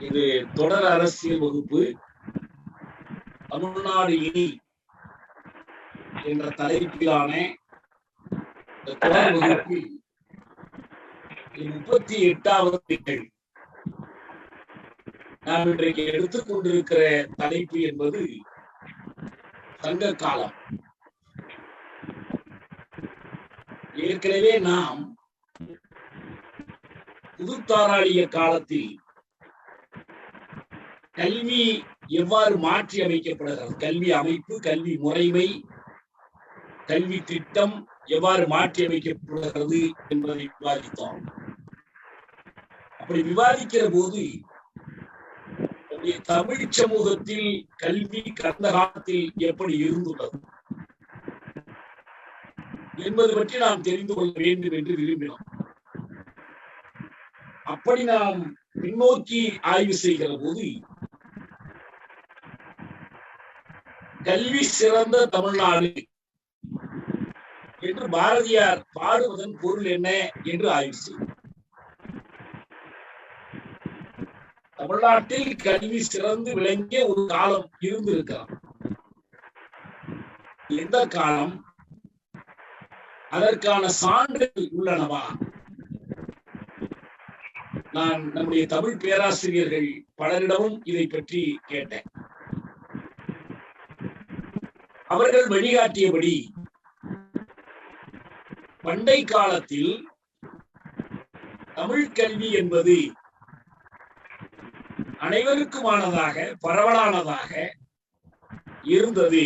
இது தொடர் அரசியல் வகுப்பு தமிழ்நாடு இனி என்ற தலைப்பிலான தொடர் வகுப்பில் 38வது நிகழ்வு. நாம் இன்றைக்கு எடுத்துக்கொண்டிருக்கிற தலைப்பு என்பது சங்க காலம். ஏற்கனவே நாம் புதுத்தாராளிய காலத்தில் கல்வி எவ்வாறு மாற்றி அமைக்கப்படுகிறது, கல்வி அமைப்பு, கல்வி முறைமை, கல்வி திட்டம் எவ்வாறு மாற்றி அமைக்கப்படுகிறது என்பதை விவாதித்தோம். அப்படி விவாதிக்கிற போது தமிழ் சமூகத்தில் கல்வி கடந்த காலத்தில் எப்படி இருந்துள்ளது என்பது பற்றி நாம் தெரிந்து கொள்ள வேண்டும் என்று விரும்பினோம். அப்படி நாம் பின்னோக்கி ஆய்வு செய்கிற போது கல்வி சிறந்த தமிழ்நாடு என்று பாரதியார் பாடுவதன் பொருள் என்ன என்று ஆய்வு செய்தார். தமிழ்நாட்டில் கல்வி சிறந்து விளங்கிய ஒரு காலம் இருந்திருக்கிறார். எந்த காலம்? அதற்கான சான்றுகள் உள்ளனவா? நான் நம்முடைய தமிழ் பேராசிரியர்கள் பலரிடமும் இதை பற்றி கேட்டேன். அவர்கள் வழிகாட்டியபடி பண்டை காலத்தில் தமிழ் கல்வி என்பது அனைவருக்குமானதாக, பரவலானதாக இருந்தது.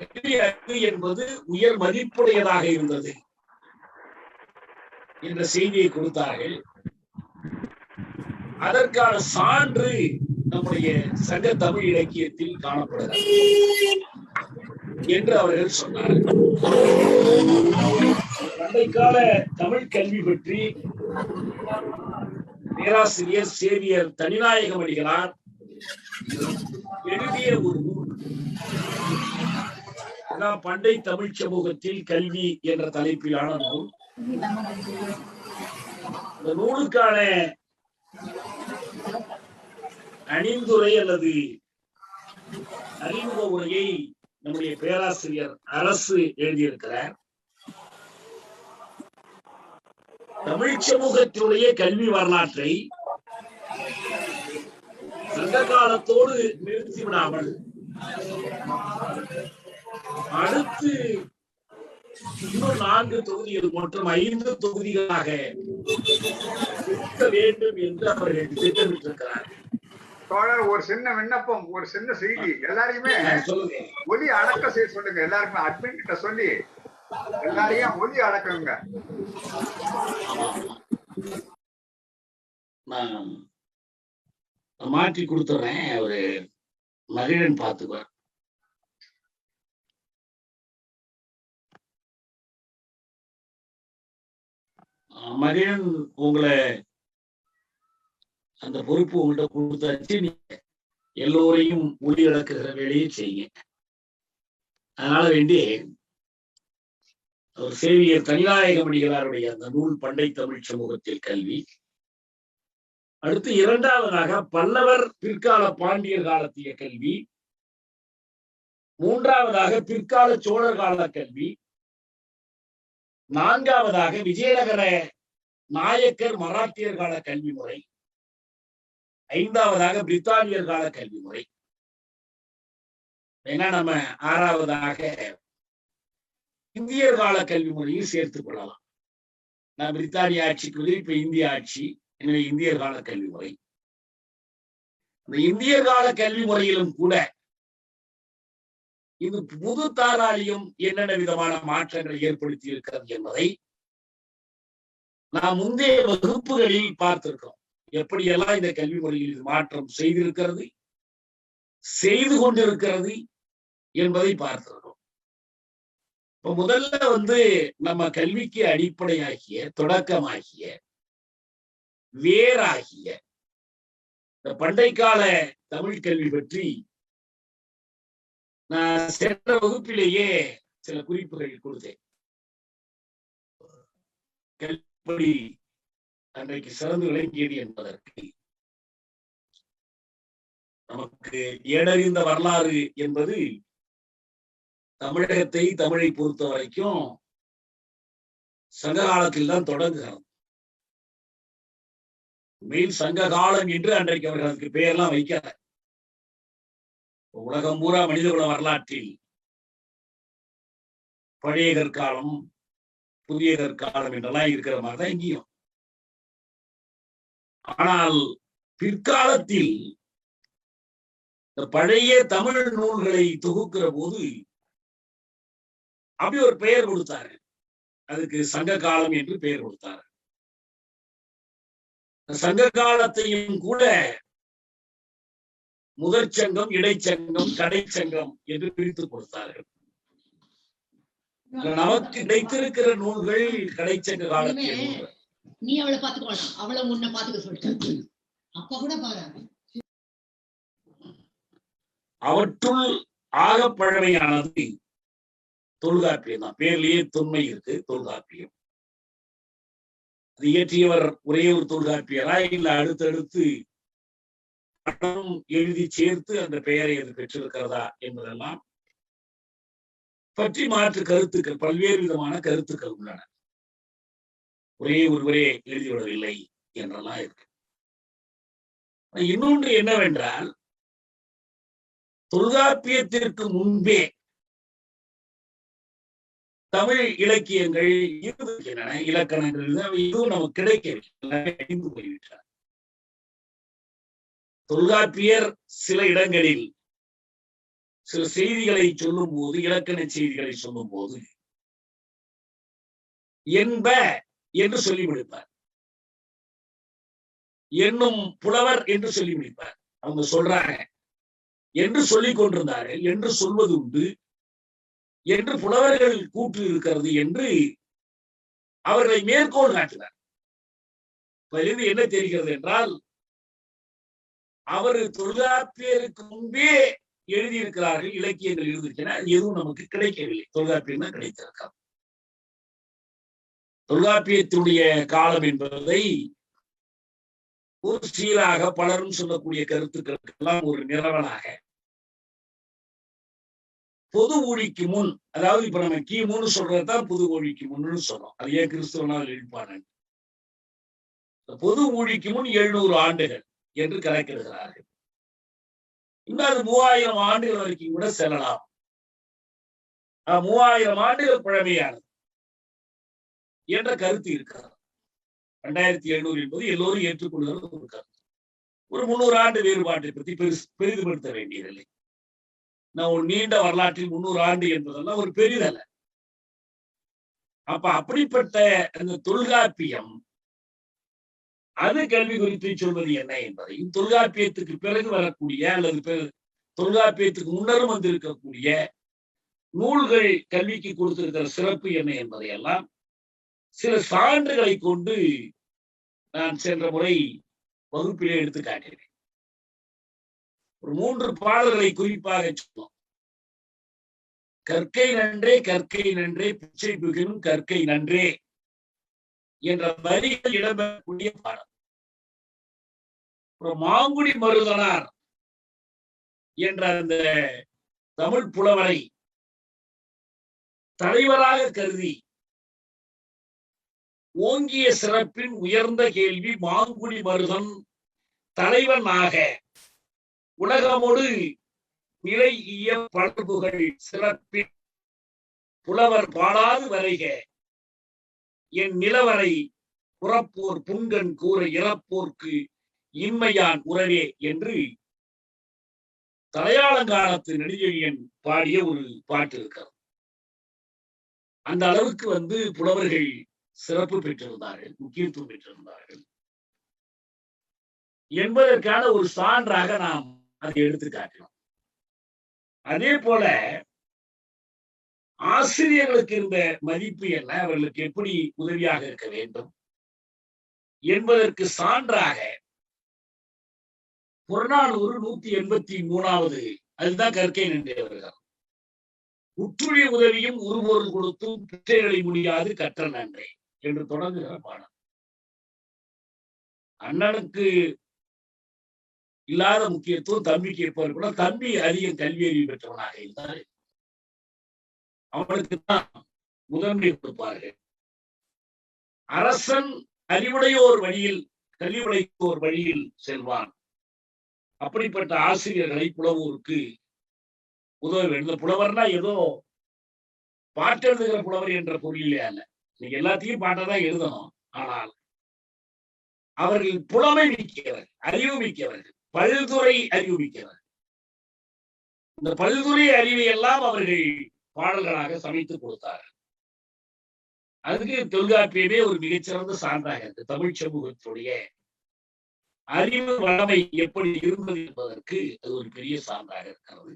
கல்வி அறிவு என்பது உயர் மதிப்புடையதாக இருந்தது என்ற செய்தியை கொடுத்தார்கள். அதற்கான சான்று நம்முடைய சங்க தமிழ் இலக்கியத்தில் காணப்படுகிறது என்று அவர்கள் சொன்னார்கள். பண்டைக்கால தமிழ் கல்வி பற்றி பேராசிரியர் சேவியர் தனிநாயகம் அடிகளார் எழுதிய ஒரு நூல், பண்டை தமிழ் சமூகத்தில் கல்வி என்ற தலைப்பிலான நூல். இந்த நூலுக்கான அணிந்துரை அல்லது அறிமுக உரையை நம்முடைய பேராசிரியர் அரசு எழுதியிருக்கிறார். தமிழ் சமூகத்தினுடைய கல்வி வரலாற்றை சங்க காலத்தோடு நிறுத்திவிடாமல் அடுத்து இன்னும் 4 தொகுதிகள் மற்றும் 5 தொகுதிகளாக இருக்க வேண்டும் என்று அவர்கள் திட்டமிட்டிருக்கிறார்கள். ஒரு சின்ன விண்ணப்பம், ஒரு சின்ன செய்தி, எல்லாரையுமே ஒலி அடக்க செய்ய சொல்லுங்க. எல்லாருக்குமே அட்மின் கிட்ட சொல்லி எல்லாரையும் ஒலி அடக்குங்க. நான் மாற்றி கொடுத்துறேன், ஒரு மகிழன் பார்த்துக்குவார். மகிழன், உங்களை அந்த பொறுப்பு உங்கள்கிட்ட கொடுத்தாச்சு. நீங்க எல்லோரையும் ஒளி இழக்குகிற வேலையை செய்யுங்க. அதனால வேண்டி ஒரு சேவியர் தனிநாயகம் அடிகளாருடைய அந்த நூல் பண்டை தமிழ் சமூகத்தில் கல்வி. அடுத்து 2வதாக பல்லவர் பிற்கால பாண்டியர் காலத்திய கல்வி. 3வதாக பிற்கால சோழர் கால கல்வி. 4வதாக விஜயநகர நாயக்கர் மராட்டியர் கால கல்வி முறை. 5வதாக பிரித்தானியர் கால கல்வி முறை. ஏன்னா நம்ம 6வதாக இந்தியர் கால கல்வி முறையும் சேர்த்துக் கொள்ளலாம். நான் பிரித்தானிய ஆட்சிக்கு இப்ப இந்திய ஆட்சி, எனவே இந்தியர் கால கல்வி முறை. இந்த இந்தியர் கால கல்வி முறையிலும் கூட இது புது தாராளியம் என்னென்ன விதமான மாற்றங்களை ஏற்படுத்தி இருக்கிறது என்பதை நாம் முந்தைய வகுப்புகளில் பார்த்திருக்கிறோம். எப்படியெல்லாம் இந்த கல்வி முறையில் மாற்றம் செய்திருக்கிறது, செய்து கொண்டிருக்கிறது என்பதை பார்த்திருக்கிறோம். இப்ப முதல்ல நம்ம கல்விக்கு அடிப்படையாகிய, தொடக்கமாகிய, வேறாகிய இந்த பண்டைக்கால தமிழ் கல்வி பற்றி நான் சென்ற வகுப்பிலேயே சில குறிப்புகள் கொடுத்தேன். கல்வி அன்றைக்கு சிறந்து விளங்கியது என்பதற்கு நமக்கு ஏடறிந்த வரலாறு என்பது தமிழகத்தை, தமிழை பொறுத்த வரைக்கும் சங்க காலத்தில் தான் தொடங்குகிறது. மேல் சங்க காலம் என்று அன்றைக்கு அவர்கள் அதுக்கு பெயர்லாம் வைக்கல. உலகம் பூரா மனிதகுல வரலாற்றில் பழைய கற்காலம், புதிய கற்காலம் என்றெல்லாம் இருக்கிற மாதிரிதான் இங்கேயும். ஆனால் பிற்காலத்தில் இந்த பழைய தமிழ் நூல்களை தொகுக்கிற போது அப்படி ஒரு பெயர் கொடுத்தாரு. அதுக்கு சங்க காலம் என்று பெயர் கொடுத்தாரு. சங்க காலத்தையும் கூட முதற் சங்கம், இடைச்சங்கம், கடைச்சங்கம் என்று பிரித்து கொடுத்தார்கள். நமக்கு கிடைத்திருக்கிற நூல்கள் கடைச்சங்க காலத்தில். நீ அவளை பாத்துக்கோனா, அவளை உன்னை பாத்துக்க சொல்லிட்டு அப்ப கூட பாரு. அவற்றுள் ஆக பழமையானது தொல்காப்பியம் தான். பேர்லயே தொன்மை இருக்கு, தொல்காப்பியம். அது இயற்றியவர் ஒரே ஒரு தொல்காப்பியரா இல்ல அடுத்தடுத்து படம் எழுதி சேர்த்து அந்த பெயரை அது பெற்றிருக்கிறதா என்பதெல்லாம் பற்றி மாற்று கருத்துக்கள், பல்வேறு விதமான கருத்துக்கள் உள்ளன. ஒரே ஒருவரே எழுதிவிடவில்லை என்றெல்லாம் இருக்கு. இன்னொன்று என்னவென்றால், தொல்காப்பியத்திற்கு முன்பே தமிழ் இலக்கியங்கள் இருக்கின்றன, இலக்கணங்கள் இதுவும் நமக்கு கிடைக்கவில்லை, அழிந்து போய்விட்டார். தொல்காப்பியர் சில இடங்களில் சில செய்திகளை சொல்லும் போது, இலக்கண செய்திகளை சொல்லும் போது என்ப என்று சொல்லி முடிப்பார், என்னும் புலவர் என்று சொல்லி முடிப்பார். அவங்க சொல்றாங்க என்று சொல்லிக் கொண்டிருந்தார்கள் என்று சொல்வது உண்டு, என்று புலவர்கள் கூற்று இருக்கிறது என்று அவர்களை மேற்கோள் காட்டினார். இதிலிருந்து என்ன தெரிகிறது என்றால், அவர் தொல்காப்பியருக்கு முன்பே எழுதியிருக்கிறார்கள், இலக்கியங்கள் இருந்துச்சுன்னா எதுவும் நமக்கு கிடைக்கவில்லை. தொல்காப்பியம் தான் கிடைத்திருக்கார். தொல்காப்பியத்தினுடைய காலம் என்பதை ஒரு சீராக பலரும் சொல்லக்கூடிய கருத்துக்களுக்கெல்லாம் ஒரு நிரவலாக பொது ஊழிக்கு முன், அதாவது இப்ப நம்ம கிமுன்னு சொல்றதுதான் பொது ஊழிக்கு முன்னு சொல்றோம். அது ஏன் கிறிஸ்துவனால் எழுப்பான பொது ஊழிக்கு முன் 700 ஆண்டுகள் என்று கணக்கிடுகிறார்கள். இன்னும் அது 3000 ஆண்டுகள் வரைக்கும் கூட செல்லலாம். 3000 ஆண்டுகள் பழமையானது என்ற கருத்து இருக்கிறது. 2700 என்பது எல்லோரும் ஏற்றுக்கொள்கிற ஒரு கருத்து. ஒரு 300 ஆண்டு வேறுபாட்டை பற்றி பெரிதுபடுத்த வேண்டியதில்லை. நான் ஒரு நீண்ட வரலாற்றில் 300 ஆண்டு என்பதெல்லாம் ஒரு பெரிதல்ல. அப்ப அப்படிப்பட்ட அந்த தொல்காப்பியம் அது கல்வி குறித்து சொல்வது என்ன என்பதையும், தொல்காப்பியத்துக்கு பிறகு வரக்கூடிய அல்லது தொல்காப்பியத்துக்கு முன்னரும் வந்திருக்கக்கூடிய நூல்கள் கல்விக்கு கொடுத்திருக்கிற சிறப்பு என்ன என்பதையெல்லாம் சில சான்றுகளை கொண்டு நான் சென்ற முறை வகுப்பிலே எடுத்து காட்டினேன். ஒரு 3 பாடல்களை குறிப்பாக சொன்னோம். கற்கை நன்றே, கற்கை நன்றே, பிச்சை புகினும் கற்கை நன்றே என்ற வரிகள் இடம்பெறக்கூடிய பாடல். ஒரு மாங்குடி மருதனார் என்ற அந்த தமிழ் புலவரை தலைவராக கருதி ஓங்கிய சிறப்பின் உயர்ந்த கேள்வி மாங்குடி மருதன் தலைவன் ஆக உலகமோடு நிறைய பண்புகள் சிறப்பின் புலவர் பாடாது வரைக என் நிலவரை புறப்போர் புங்கன் கூற இறப்போர்க்கு இன்மையான் உறவே என்று தலையாளங்காலத்து நெடுஞ்செழியன் பாடிய ஒரு பாட்டு இருக்கிறது. அந்த அளவுக்கு புலவர்கள் சிறப்பு பெற்றிருந்தார்கள், முக்கியத்துவம் பெற்றிருந்தார்கள் என்பதற்கான ஒரு சான்றாக நாம் அதை எடுத்து காட்டினோம். அதே போல ஆசிரியர்களுக்கு இருந்த மதிப்பு என்ன, அவர்களுக்கு எப்படி உதவியாக இருக்க வேண்டும் என்பதற்கு சான்றாக புறநானூறு 183வது அதுதான் கற்கை நன்றே வருகிறார். உற்றுழி உதவியும் உருபொருள் கொடுத்தும் பிச்சைகளை முடியாது கற்ற நன்றே என்று தொடங்குகிற பாடம். அண்ணனுக்கு இல்லாத முக்கியத்துவம் தம்பிக்கு இருப்பவர் கூட தம்பி அதிக கல்வி அறிவு பெற்றவனாக இருந்தார். அவனுக்கு தான் முதன்மை கொடுப்பார்கள். அரசன் அறிவுடையோர் வழியில் கல்வியுடையோர் வழியில் செல்வான். அப்படிப்பட்ட ஆசிரியர்களை புலவூருக்கு உதவ வேண்டும். புலவர்னா ஏதோ பாட்டு எழுதுகிற புலவர் என்ற பொருளிலே அல்ல. நீங்க எல்லாத்தையும் பாட்டதான் எழுதணும். ஆனால் அவர்கள் புலமை மிக்கவர், அறிவு மிக்கவர்கள், பல்துறை அறிவு மிக்கவர். இந்த பல்துறை அறிவை எல்லாம் அவர்கள் பாடல்களாக சமைத்து கொடுத்தார்கள். அதுக்கு தொல்காப்பியமே ஒரு மிகச்சிறந்த சான்றாக இருக்கு. தமிழ் சமூகத்துடைய அறிவு வளமை எப்படி இருந்தது என்பதற்கு அது ஒரு பெரிய சான்றாக இருக்கிறது.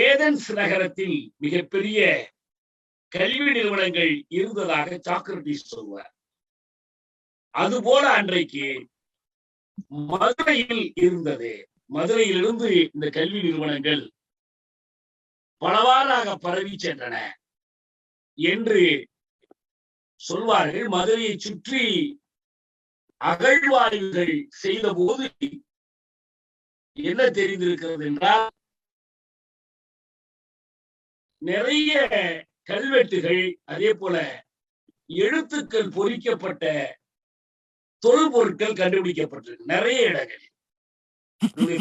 ஏதென்ஸ் நகரத்தில் மிகப்பெரிய கல்வி நிறுவனங்கள் இருந்ததாக சாக்ரட்டிஸ் சொல்வார். அதுபோல அன்றைக்கு மதுரையில் இருந்தது. மதுரையிலிருந்து இந்த கல்வி நிறுவனங்கள் பலவாறாக பரவி சென்றன என்று சொல்வார்கள். மதுரையை சுற்றி அகழ்வாய்வுகள் செய்த போது என்ன தெரிந்திருக்கிறது என்றால், நிறைய கல்வெட்டுகள், அதே போல எழுத்துக்கள் பொறிக்கப்பட்ட தொல்பொருட்கள் கண்டுபிடிக்கப்பட்டிருக்கு நிறைய இடங்களில்.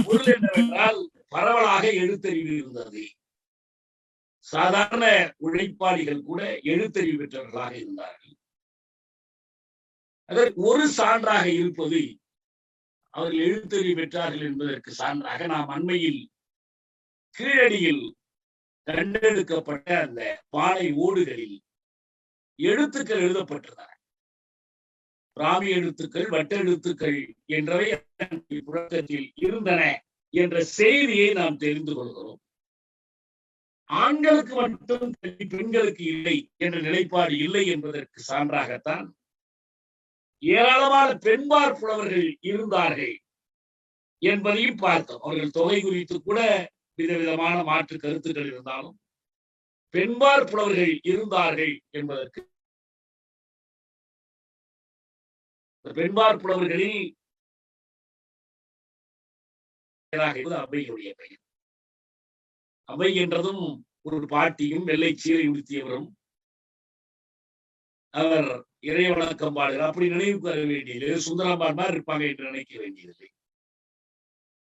பொருள் என்னவென்றால், பரவலாக எழுத்தறிவு இருந்தது. சாதாரண உழைப்பாளிகள் கூட எழுத்தறிவு பெற்றவர்களாக இருந்தார்கள். அதற்கு ஒரு சான்றாக இருப்பது, அவர்கள் எழுத்தறிவு பெற்றார்கள் என்பதற்கு சான்றாக நாம் அண்மையில் கீழடியில் கண்டெடுக்கப்பட்ட அந்த பானை ஓடுகளில் எழுத்துக்கள் எழுதப்பட்டிருந்தன. பிராமி எழுத்துக்கள், வட்ட எழுத்துக்கள் என்றவை புழக்கத்தில் இருந்தன என்ற செய்தியை நாம் தெரிந்து கொள்கிறோம். ஆண்களுக்கு மட்டும் கல்வி, பெண்களுக்கு இல்லை என்ற நிலைப்பாடு இல்லை என்பதற்கு சான்றாகத்தான் ஏராளமான பெண்பார் புலவர்கள் இருந்தார்கள் என்பதையும் பார்த்தோம். அவர்கள் தொகை குறித்து கூட விதவிதமான மாற்று கருத்துக்கள் இருந்தாலும் பெண்பார் புலவர்கள் இருந்தார்கள் என்பதற்கு, பெண்பார் புலவர்களில் அவ்வையுடைய பெயர். அவ்வை என்றதும் ஒரு பாட்டியும் வெள்ளை சீரை உடுத்தியவரும், அவர் இறை வணக்கம் பாடுகிறார். அப்படி நினைவுக்கு வர வேண்டியது சுந்தரம்பாள் மாதிரி இருப்பாங்க என்று நினைக்க வேண்டியதில்லை.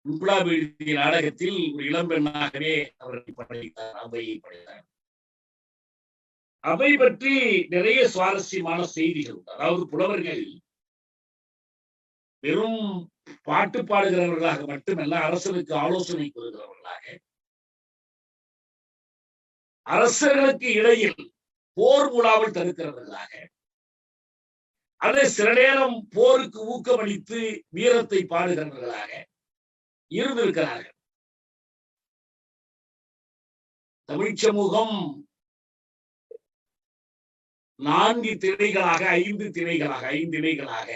இன்குலாப் எழுதிய நாடகத்தில் ஒரு இளம்பெண்ணாகவே அவரை படைத்தார், அவ்வையை படைத்தார். அவை பற்றி நிறைய சுவாரஸ்யமான செய்திகள் உண்டு. அதாவது புலவர்கள் வெறும் பாட்டு பாடுகிறவர்களாக மட்டுமல்ல, அரசனுக்கு ஆலோசனை கூறுகிறவர்களாக, அரசர்களுக்கு இடையில் போர் முழாமல் தடுக்கிறவர்களாக, அதை சில நேரம் போருக்கு ஊக்கமளித்து வீரத்தை பாடுகிறவர்களாக இருந்திருக்கிறார்கள். தமிழ் சமூகம் 4 திணைகளாக 5 திணைகளாக 5 இணைகளாக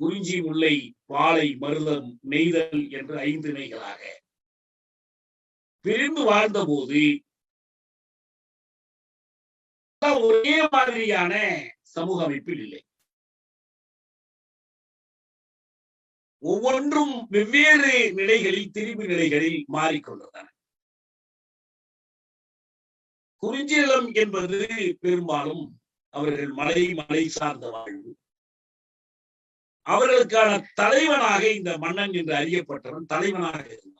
குறிஞ்சி, முல்லை, பாலை, மருதம், நெய்தல் என்று 5 இணைகளாக பிரிந்து வாழ்ந்த போது ஒரே மாதிரியான சமூக அமைப்பில் இல்லை. ஒவ்வொன்றும் வெவ்வேறு நிலைகளில், திரிபு நிலைகளில் மாறிக்கொண்டன. குறிஞ்சி நிலம் என்பது பெரும்பாலும் அவர்கள் மலை சார்ந்த வாழ்வு. அவர்களுக்கான தலைவனாக இந்த மன்னன் என்று அறியப்பட்டவன் தலைவனாக இருந்தான்.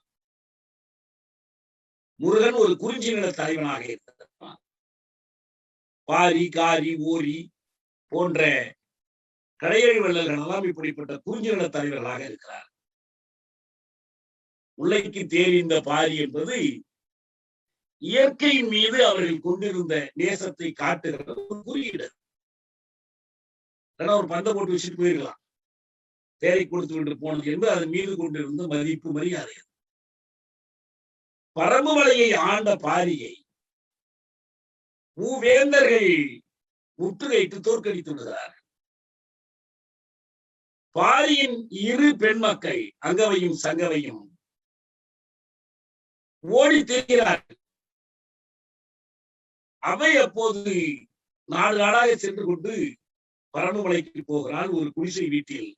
முருகன் ஒரு குறிஞ்சி நில தலைவனாக இருந்தான். பாரி, காரி, ஓரி போன்ற கடையழி வள்ளல்கள் எல்லாம் இப்படிப்பட்ட குறிஞ்சி நில தலைவர்களாக இருக்கிறார். முல்லைக்கு தேறிந்த பாரி என்பது இயற்கையின் மீது அவர்கள் கொண்டிருந்த நேசத்தை காட்டுகிற ஒரு குறியீடு. ஒரு பந்த போட்டு வச்சுட்டு போயிருக்கலாம், தேரை கொடுத்து விட்டு போனது என்று அதன் மீது கொண்டிருந்த மதிப்பு, மரியாதை. பரம்புமலையை ஆண்ட பாரியை மூவேந்தர்கள் முற்றுகையிட்டு தோற்கடித்து விடுகிறார்கள். பாரியின் 2 பெண் மக்கள் அங்கவையும் சங்கவையும் ஓடி திரிகிறார்கள். அவை அப்போது நாடு நாடாக சென்று கொண்டு பரம்புமலைக்கு போகிறாள். ஒரு குடிசை வீட்டில்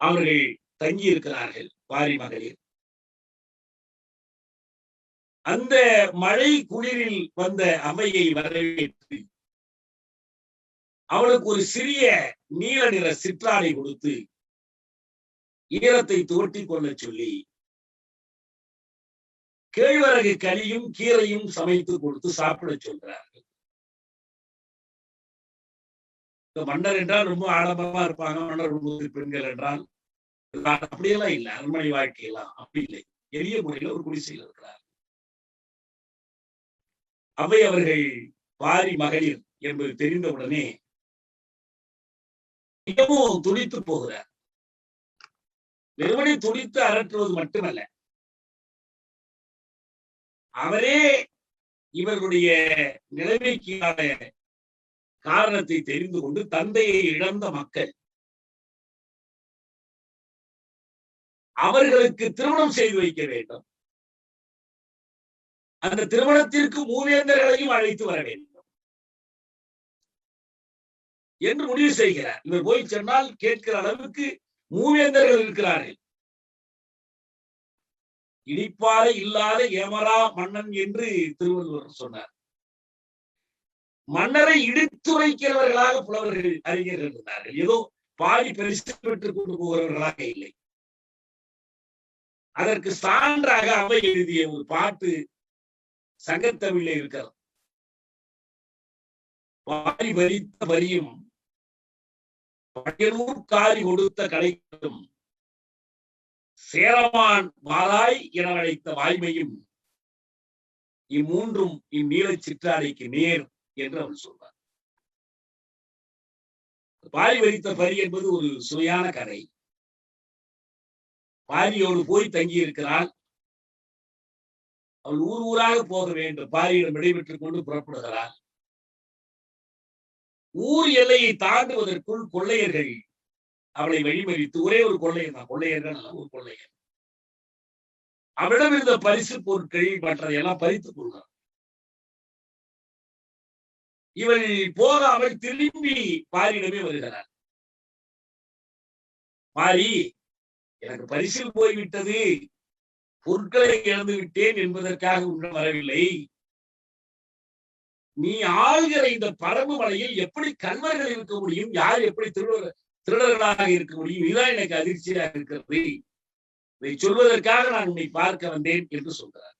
அவர்கள் தங்கி இருக்கிறார்கள் பாரி மகளிர். அந்த மழை குளிரில் வந்த அவையை வரவேற்று அவளுக்கு ஒரு சிறிய நீல நிற சிற்றாடை கொடுத்து ஈரத்தை துவட்டி கொள்ள சொல்லி கேழ்வரகு களியும் கீரையும் சமைத்து கொடுத்து சாப்பிட சொல்றார்கள். மன்னர் என்றால் ரொம்ப ஆடம்பரமா இருப்பாங்க. மன்னர் குடும்பத்தில் பெண்கள் என்றால் அப்படியெல்லாம் இல்லை. அரண்மனை வாழ்க்கையெல்லாம் அப்படி இல்லை. எளிய முறையில் ஒரு குடிசையில் இருக்கிறார். அவை அவர்கள் பாரி மகளிர் என்பது தெரிந்தவுடனே மிகவும் துடித்து போகிறார். வெறுமனை துடித்து அரற்றுவது மட்டுமல்ல, அவரே இவர்களுடைய நிலைமைக்கான காரணத்தை தெரிந்து கொண்டு தந்தையை இழந்த மக்கள் அவர்களுக்கு திருமணம் செய்து வைக்க வேண்டும். அந்த திருமணத்திற்கு மூவேந்தர்களையும் அழைத்து வர வேண்டும் என்று முடிவு செய்கிறார். இவர் போய் சொன்னால் கேட்கிற அளவுக்கு மூவேந்தர்கள் இருக்கிறார்கள். இடிப்பாறை இல்லாத ஏமரா மன்னன் என்று திருவள்ளுவர் சொன்னார். மன்னரை இடித்துரைக்கிறவர்களாக புலவர்கள் அறிஞர்கள் இருந்தார்கள். ஏதோ பாடி பரிசு பெற்றுக் கொண்டு போகிறவர்களாக இல்லை. அதற்கு சான்றாக அவை எழுதிய ஒரு பாட்டு சங்கத்தமிழில் இருக்கிறது. பாரி பறித்த பரியும் பழையனூர் காரி கொடுத்த கலைக்கும் சேரமான் மாறாய் என அழைத்த வாய்மையும் இம்மூன்றும் இந்நீலச் சிற்றாடைக்கு நேர் என்று அவர் சொல்வார். பாரி பறித்த பரி என்பது ஒரு சுவையான கதை. பாரியோடு போய் தங்கி இருக்கிறாள். அவள் ஊர் ஊராக போக வேண்டும். பாரியிடம் விடைபெற்றுக் கொண்டு புறப்படுகிறாள். ஊர் எல்லையை தாண்டுவதற்குள் கொள்ளையர்கள் அவளை வழிமறித்து, ஒரே ஒரு கொள்ளையர் தான், கொள்ளையர்கள் ஒரு கொள்ளையர், அவளிடம் இருந்த பரிசு பொருட்கள் மற்றதையெல்லாம் பறித்துக் கொள்கிறார். இவள் போகாமல் திரும்பி பாரியிடமே வருகிறார். பாரி, எனக்கு பரிசில் போய்விட்டது, பொருட்களை இழந்து விட்டேன் என்பதற்காக உன்னிடம் வரவில்லை. நீ ஆள்கிற இந்த பரம்பு மலையில் எப்படி கல்வர்கள் இருக்க முடியும், யார் எப்படி திருடர்களாக இருக்க முடியும், இதுதான் எனக்கு அதிர்ச்சியாக இருக்கிறது. இதை சொல்வதற்காக நான் உன்னை பார்க்க வந்தேன் என்று சொல்கிறார்.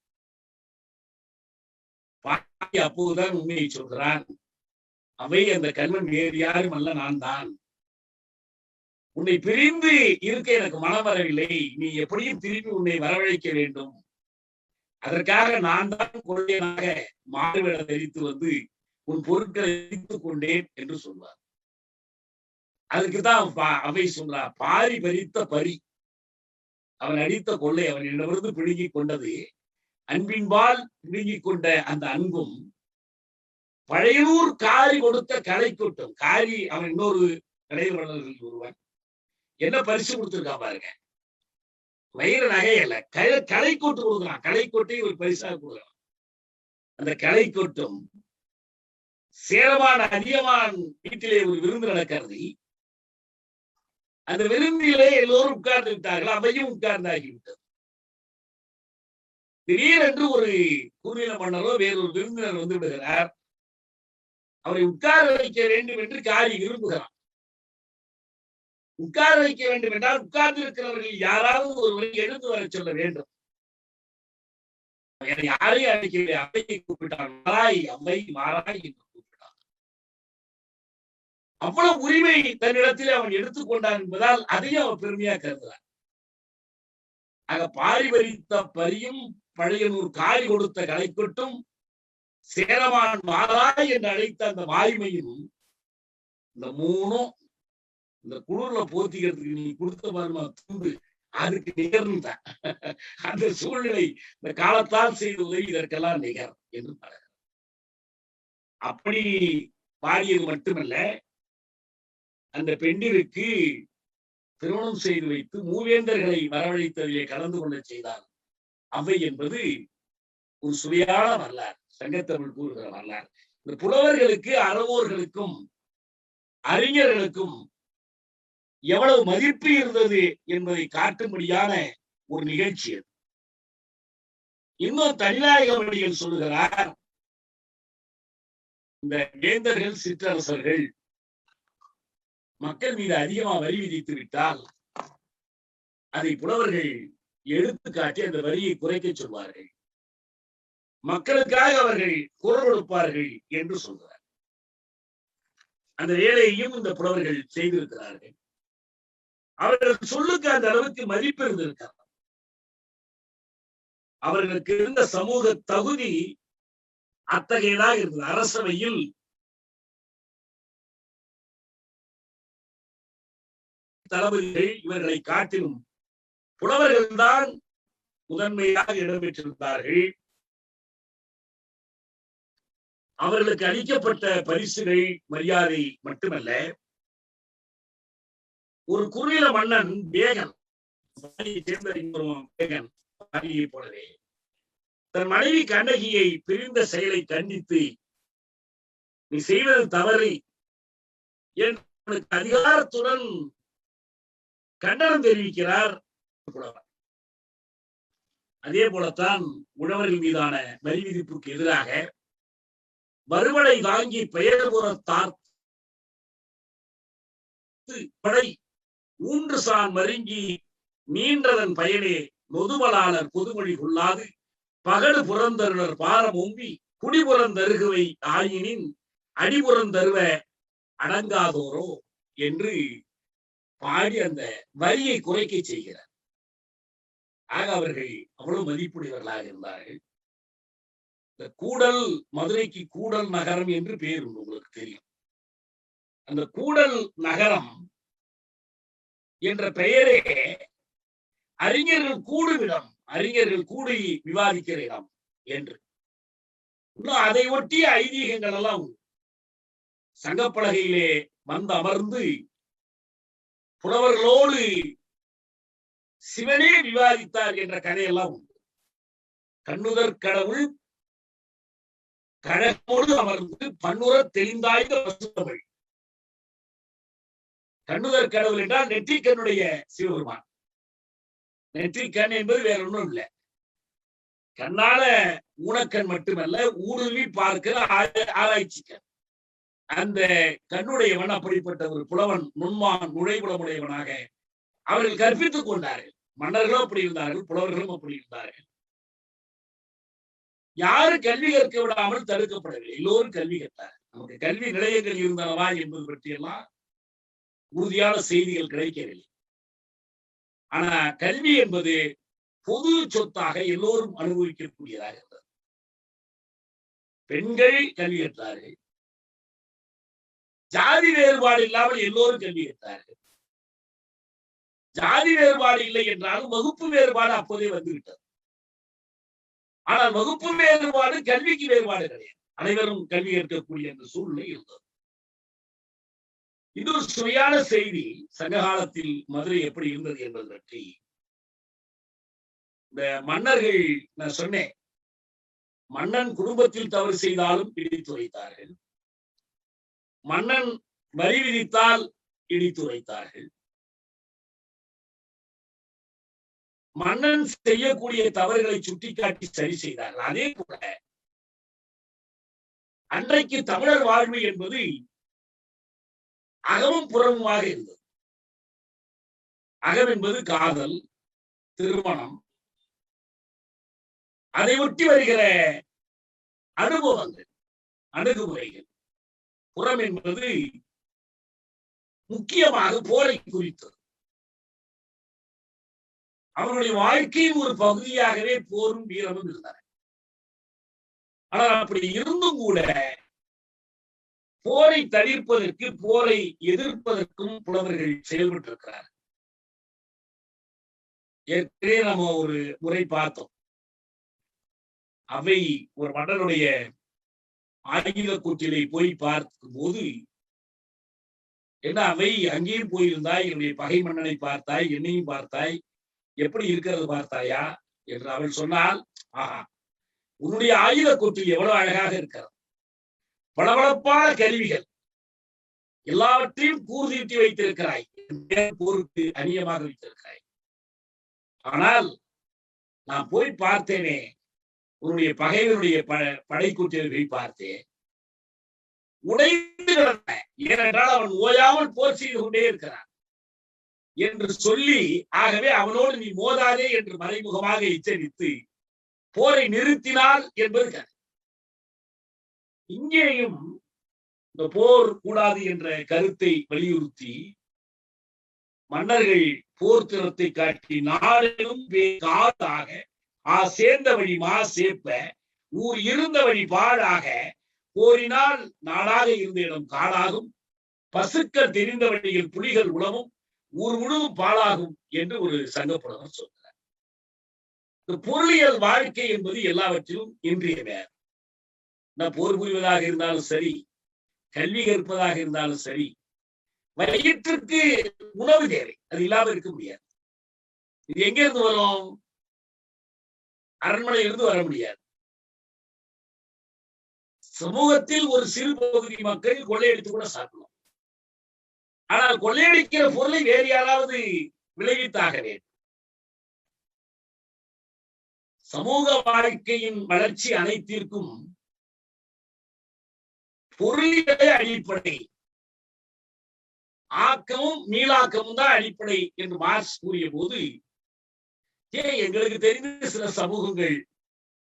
அப்போதுதான் உண்மையை சொல்கிறான். அவை அந்த கல்வன் வேறு யாரும் அல்ல, நான் தான். உன்னை பிரிந்து இருக்க எனக்கு மனம் வரவில்லை. நீ எப்படியும் திரும்பி உன்னை வரவழைக்க வேண்டும். அதற்காக நான் தான் கொள்ளையனாக மாறுவேட தரித்து வந்து உன் பொருட்களை அழித்துக் கொண்டேன் என்று சொல்வார். அதுக்குதான் அவை சொல்றார், பாரி பறித்த பரி. அவன் அடித்த கொள்ளை அவனிடமிருந்து பிடுங்கிக் கொண்டது. அன்பின்பால் பிடுங்கிக் கொண்ட அந்த அன்பும் பழையனூர் காரி கொடுத்த கலை கொட்டும். காரி அவன் இன்னொரு கலைவர்கள் ஒருவன் என்ன பரிசு கொடுத்திருக்கான் பாருங்க. வைர நகை அல்ல, களை கொட்டு கொடுக்குறான். களை கொட்டை ஒரு பரிசாக கொடுக்குறான். அந்த களை கொட்டும் சேரமான் அதிகமான் வீட்டிலே ஒரு விருந்து நடக்கிறது. அந்த விருந்திலே எல்லோரும் உட்கார்ந்து விட்டார்கள். அவையும் உட்கார்ந்தாகிவிட்டது. திடீரென்று ஒரு குறுநில மன்னரோ வேறொரு விருந்தினர் வந்து விடுகிறார். அவரை உட்கார வைக்க வேண்டும் என்று காரி விரும்புகிறான். உட்கார வைக்க வேண்டும் என்றால் உட்கார்ந்து இருக்கிறவர்கள் யாராவது ஒருவரை எழுந்து வர சொல்ல வேண்டும். யாரையும் அழைக்கவில்லை. அவையை கூப்பிட்டான். மாறாய், அவை மாறாய் என்று கூப்பிட்டான். அவ்வளவு உரிமை தன்னிடத்திலே அவன் எடுத்துக்கொண்டான் என்பதால் அதையும் அவன் பெருமையா கருதுறான். ஆக பாரி பறித்த பரியும் பழையனூர் காரி கொடுத்த கலை கொட்டும் சேரமான் மாறாய் என்று அழைத்த அந்த வாய்மையும், இந்த மூணும் இந்த குளிர்ல போத்திக்கிறதுக்கு நீ கொடுத்த பாருமா துண்டு, அதுக்கு நிகர்ந்தான். அந்த சூழ்நிலை இந்த காலத்தால் செய்த உதவி இதற்கெல்லாம் நிகர் என்று பழகிறார். அப்படி பாடியது மட்டுமல்ல, அந்த பெண்ணிற்கு திருமணம் செய்து வைத்து மூவேந்தர்களை வரவழைத்ததிலே கலந்து கொள்ள செய்தார். அவை என்பது ஒரு சுவையான வரலாறு. சங்கத்தமிழ் கூறுகிற வரலாறு. இந்த புலவர்களுக்கு, அறவோர்களுக்கும் அறிஞர்களுக்கும் எவ்வளவு மதிப்பு இருந்தது என்பதை காட்டும்படியான ஒரு நிகழ்ச்சி அது. இன்னும் தனிநாயகமடிகள் சொல்லுகிறார், இந்த வேந்தர்கள் சிற்றரசர்கள் மக்கள் மீது அதிகமா வரி விதித்து விட்டால் அதை புலவர்கள் எடுத்துக்காட்டி அந்த வரியை குறைக்க சொல்வார்கள், மக்களுக்காக அவர்கள் குரல் கொடுப்பார்கள் என்று சொல்கிறார். அந்த வேலையையும் இந்த புலவர்கள் செய்திருக்கிறார்கள். அவர்கள் சொல்லுக்கு அந்த அளவுக்கு மதிப்பு இருந்திருக்கிறார். அவர்களுக்கு இருந்த சமூக தகுதி அத்தகையதாக இருந்தது. அரசவையில் தளபதிகள் இவர்களை காட்டிலும் புலவர்கள் தான் முதன்மையாக இடம்பெற்றிருந்தார்கள். அவர்களுக்கு அளிக்கப்பட்ட பரிசுகள் மரியாதை மட்டுமல்ல, ஒரு குறுநில மன்னன் வேகன் போலவே தன் மனைவி கண்ணகியை பிரிந்த செயலை கண்டித்து, நீ செய்வது தவறு என்று அதிகாரத்துடன் கண்டனம் தெரிவிக்கிறார் புலவர். அதே போலத்தான் உழவர்கள் மீதான வரி விதிப்புக்கு எதிராக மறுபடை தாங்கி பெயர் புறத்தார் படை ஊன்று சான் மருங்கி நீன்றதன் பயனே நொதுமலாளர் பொதுமொழி கொள்ளாது பகடு புறந்தருளர் பாரம் ஓம்பி குடிபுறந்தருகுவை ஆயினின் அடிபுறந்தருவ அடங்காதோரோ என்று பாடி அந்த வரியை குறைக்க செய்கிறார். ஆக அவர்கள் அவ்வளவு மதிப்புடையவர்களாக இருந்தார்கள். இந்த கூடல், மதுரைக்கு கூடல் நகரம் என்று பெயர் உண்டு, உங்களுக்கு தெரியும். அந்த கூடல் நகரம் என்ற பெயரே அறிஞர்கள் கூடுமிடம், அறிஞர்கள் கூடி விவாதிக்கிற இடம் என்று. இன்னும் அதை ஒட்டிய ஐதீகங்கள் எல்லாம் சங்கப்பலகையிலே வந்து அமர்ந்து புலவர்களோடு சிவனே விவாதித்தார் என்ற கதையெல்லாம் உண்டு. கண்ணுதற் கடவுள் கழகோடு அமர்ந்து பன்னுற தெளிந்தாய்ந்த பசுத்தமிழ். கண்ணுதற் கடவுள் என்றால் நெற்றிக்கண்ணுடைய சிவபெருமான். நெற்றிக்கண் என்பது வேற ஒன்றும் இல்லை, கண்ணால ஊனக்கண் மட்டுமல்ல, ஊடுருவி பார்க்கிற ஆராய்ச்சி கண். அந்த கண்ணுடையவன் அப்படிப்பட்ட ஒரு புலவன், நுண்மான் நுழைபுலமுடையவனாக அவர்கள் கற்பித்துக் கொண்டார்கள். மன்னர்களும் அப்படி இருந்தார்கள், புலவர்களும் அப்படி இருந்தார்கள். யாரு கல்வி கற்க விடாமல் தடுக்கப்படவில்லை, எல்லோரும் கல்வி கற்றார். நமக்கு கல்வி நிலையங்கள் இருந்தனவா என்பது பற்றியெல்லாம் உறுதியான செய்திகள் கிடைக்கவில்லை. ஆனா கல்வி என்பது பொது சொத்தாக எல்லோரும் அனுபவிக்கக்கூடியதாக இருந்தது. பெண்கள் கல்வி கற்றார்கள், ஜாதி வேறுபாடு இல்லாமல் எல்லோரும் கல்வி கற்றார்கள். ஜாதி வேறுபாடு இல்லை என்றாலும் வகுப்பு வேறுபாடு அப்போதே வந்துவிட்டது. ஆனால் வகுப்பு வேறுபாடு கல்விக்கு வேறுபாடு கிடையாது, அனைவரும் கல்வி கற்கக்கூடிய அந்த சூழ்நிலை இருந்தது. இன்னொரு சுவையான செய்தி, சங்க காலத்தில் மதுரை எப்படி இருந்தது என்பது பற்றி. இந்த மன்னர்கள், நான் சொன்னேன், மன்னன் குடும்பத்தில் தவறு செய்தாலும் இடித்து வைத்தார்கள், மன்னன் வரி விதித்தால் இடித்து வைத்தார்கள். மன்னன் செய்யக்கூடிய தவறுகளை சுட்டிக்காட்டி சரி செய்தார்கள். அதே போல அன்றைக்கு தமிழர் வாழ்வு என்பது அகமும் புறமுமாக இருந்தது. அகம் என்பது காதல், திருமணம், அதை ஒட்டி வருகிற அனுபவங்கள், அணுகுமுறைகள். புறம் என்பது முக்கியமாக போரை குறித்தது. அவருடைய வாழ்க்கையின் ஒரு பகுதியாகவே போரும் வீரமும் இருந்தன. ஆனால் அப்படி இருந்தும் கூட போரை தவிர்ப்பதற்கு, போரை எதிர்ப்பதற்கும் புலவர்கள் செயல்பட்டிருக்கிறார். ஏற்கனவே நம்ம ஒரு முறை பார்த்தோம். அவை ஒரு மன்னனுடைய ஆயுத கூற்றிலை போய் பார்க்கும் போது, என்ன அவை அங்கேயும் போயிருந்தாய், என்னுடைய பகை மன்னனை பார்த்தாய், என்னையும் பார்த்தாய், எப்படி இருக்கிறது பார்த்தாயா என்று அவள் சொன்னால், ஆஹா, உன்னுடைய ஆயுத கூற்றில் எவ்வளவு அழகாக இருக்கிறது, பளபளப்பான கருவிகள், எல்லாவற்றையும் கூர்தீட்டி வைத்திருக்கிறாய், போருக்கு அந்நியமாக வைத்திருக்கிறாய். ஆனால் நான் போய் பார்த்தேனே, உன்னுடைய பகைவனுடைய படைக்கூட்டியர்களை பார்த்தேன், உடைந்து கிடந்த. ஏனென்றால் அவன் ஓயாமல் போர் செய்து கொண்டே இருக்கிறான் என்று சொல்லி, ஆகவே அவனோடு நீ மோதாதே என்று மறைமுகமாக எச்சரித்து போரை நிறுத்தினால் என்பது கதை. இங்கேயும் இந்த போர் கூடாது என்ற கருத்தை வலியுறுத்தி மன்னர்கள் போர் திறத்தை காட்டி நாடெனும் காடாக சேர்ந்த வழி மா சேப்ப ஊர் இருந்த வழி பாழாக போரினால் நாடாக இருந்த இடம் காடாகும், பசுக்கள் தெரிந்த வழியில் புலிகள் உணவும், ஊர் முழுவதும் பாழாகும் என்று ஒரு சங்கப்புலவர் சொல்கிறார். இந்த பொருளியல் வாழ்க்கை என்பது எல்லாவற்றிலும் இன்றியமையாது. போர் புரிவதாக இருந்தாலும் சரி, கல்வி கற்பதாக இருந்தாலும் சரி, வயிற்றுக்கு உணவு தேவை, அது இல்லாம இருக்க முடியாது. இது எங்க இருந்து வரும்? அரண்மனையிலிருந்து வர முடியாது. சமூகத்தில் ஒரு சிறு பகுதி மக்கள் கொள்ளையடித்து கூட சாப்பிடலாம். ஆனால் கொள்ளையடிக்கிற பொருளை வேறு யாராவது விளைவித்தாக வேண்டும். சமூக வாழ்க்கையின் வளர்ச்சி அனைத்திற்கும் பொருளியலே அடிப்படை, ஆக்கமும் மீளாக்கமும் தான் அடிப்படை என்று மார்க்ஸ் கூறிய போது, எங்களுக்கு தெரிந்த சில சமூகங்கள்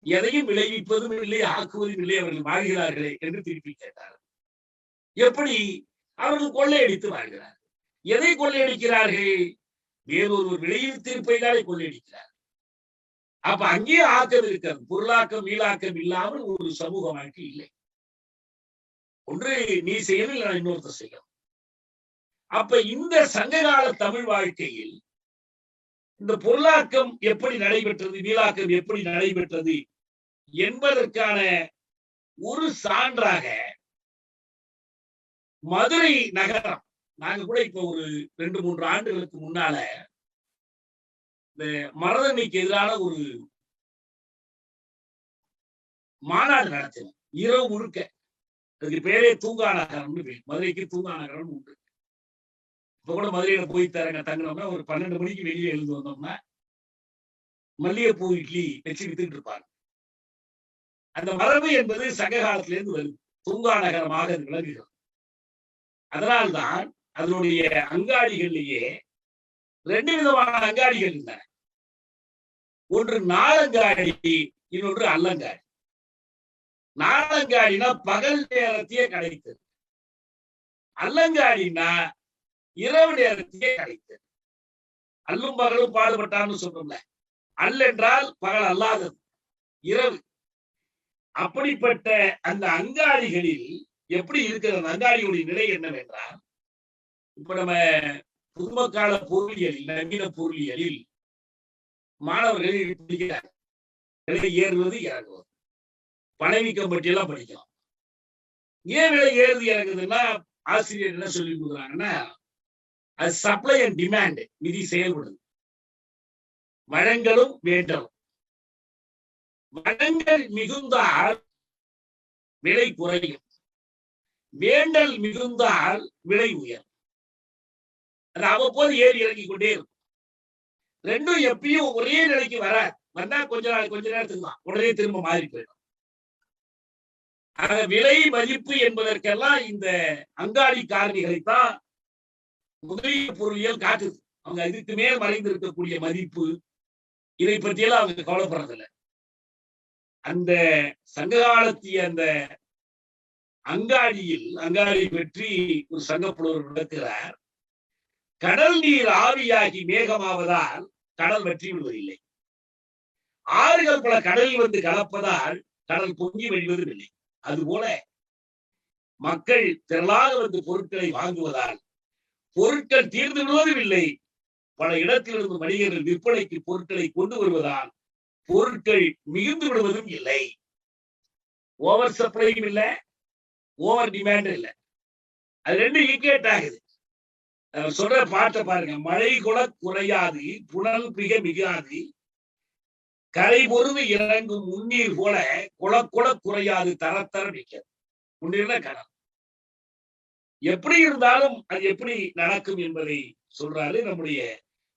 எதையும் விளைவிப்பதும் இல்லை, ஆக்குவதும் இல்லை, அவர்கள் வாழ்கிறார்களே என்று திருப்பி கேட்டார்கள். எப்படி? அவர்கள் கொள்ளையடித்து வாழ்கிறார்கள். எதை கொள்ளையடிக்கிறார்கள்? வேறொரு விளைவித்திருப்பதாலே கொள்ளையடிக்கிறார்கள். அப்ப அங்கேயே ஆக்கம் இருக்கிறது. பொருளாக்கம் மீளாக்கம் இல்லாமல் ஒரு சமூக வாழ்க்கை இல்லை. ஒன்று நீ செய்யணும், இல்லை இன்னொருத்தர் செய்யணும். அப்ப இந்த சங்ககால தமிழ் வாழ்க்கையில் இந்த பொருளாக்கம் எப்படி நடைபெற்றது, மீளாக்கம் எப்படி நடைபெற்றது என்பதற்கான ஒரு சான்றாக மதுரை நகரம், நாங்க கூட இப்ப ஒரு 2-3 ஆண்டுகளுக்கு முன்னால இந்த மரதண்டைக்கு எதிரான ஒரு மாநாடு நடத்தினோம். இரவு முழுக்க. அதுக்கு பேரே தூங்கா நகரம்னு பேர். மதுரைக்கு தூங்கா நகரம் உண்டு. இப்ப கூட மதுரையில போய் தங்கினோம்னா ஒரு 12 மணிக்கு வெளியே எழுந்து வந்தோம்னா மல்லிகைப்பூ இட்லி வச்சு வித்துட்டு இருப்பாங்க. அந்த மரபு என்பது சங்க காலத்திலிருந்து வருது. தூங்கா நகரமாக அது விளங்குகிறது. அதனால்தான் அதனுடைய அங்காடிகளிலேயே 2 விதமான அங்காடிகள் இருந்தன. ஒன்று நாளங்காடி, இன்னொன்று அல்லங்காடி. நாளங்காடினா பகல் நேரத்தையே கிடைத்தது, அல்லங்காடினா இரவு நேரத்தையே கிடைத்தது. அல்லும் பகலும் பாடுபட்டான்னு சொல்றோம்ல, அல்லென்றால் பகல் அல்லாதது, இரவு. அப்படிப்பட்ட அந்த அங்காடிகளில் எப்படி இருக்கிற அங்காடியுடைய நிலை என்னவென்றால், இப்ப நம்ம புதுமக்கால பொருளியலில், நவீன பொருளியலில் மாணவர்கள் படிக்கிறார். விலை ஏறுவது இறங்குவது, பணவீக்கம் பற்றியெல்லாம் படிக்கலாம். ஏன் விலை ஏறுது இறங்குதுன்னா ஆசிரியர் என்ன சொல்லி கொடுக்குறாங்கன்னா, அது சப்ளை அண்ட் டிமாண்ட் விதி செயல்படுது. வழங்கலும் வேண்டலும். வழங்கல் மிகுந்தால் விலை குறையும், வேண்டல் மிகுந்தால் விலை உயரும். அது அவ்வப்போது ஏறி இறங்கி கொண்டே இருக்கும். ரெண்டும் எப்பயும் ஒரே நிலைக்கு வராது. வந்தா கொஞ்ச நேரத்துக்கு தான், உடனே திரும்ப மாறி போயிடும். விலை மதிப்பு என்பதற்கெல்லாம் இந்த அங்காடி காரணிகளைத்தான் முதலீடு பொருளியல் காட்டுது. அவங்க இதுக்கு மேல் மறைந்திருக்கக்கூடிய மதிப்பு, இதை பற்றியெல்லாம் அவங்க கவலைப்படுறதில்லை. அந்த சங்ககாலத்திய அந்த அங்காடி பற்றி ஒரு சங்கப்புலவர் விளக்குகிறார். கடல் நீர் ஆவியாகி மேகமாவதால் கடல் வற்றி விடுவதில்லை. ஆறுகள் பல கடலில் வந்து கலப்பதால் கடல் பொங்கி வழிவதும் இல்லை. அதுபோல மக்கள் திரளாக வந்து பொருட்களை வாங்குவதால் பொருட்கள் தீர்ந்து விடுவதும் இல்லை. பல இடத்திலிருந்து வணிகர்கள் விற்பனைக்கு பொருட்களை கொண்டு வருவதால் பொருட்கள் மிகுந்து விடுவதும் இல்லை. ஓவர் சப்ளையும் இல்லை, ஓவர் டிமாண்டும் இல்லை. அது ரெண்டு ஈக்குவேட் ஆகுது. சொல்ற பாட்டை பாருங்க. மழை கூட குறையாது, புனல் மிக மிகாது, கரை பொருது இறங்கும் முன்னீர் போல குளக்குள குறையாது, தரத்தர மிக்க முன்னீர்ல கடல். எப்படி இருந்தாலும் அது எப்படி நடக்கும் என்பதை சொல்றாரு. நம்முடைய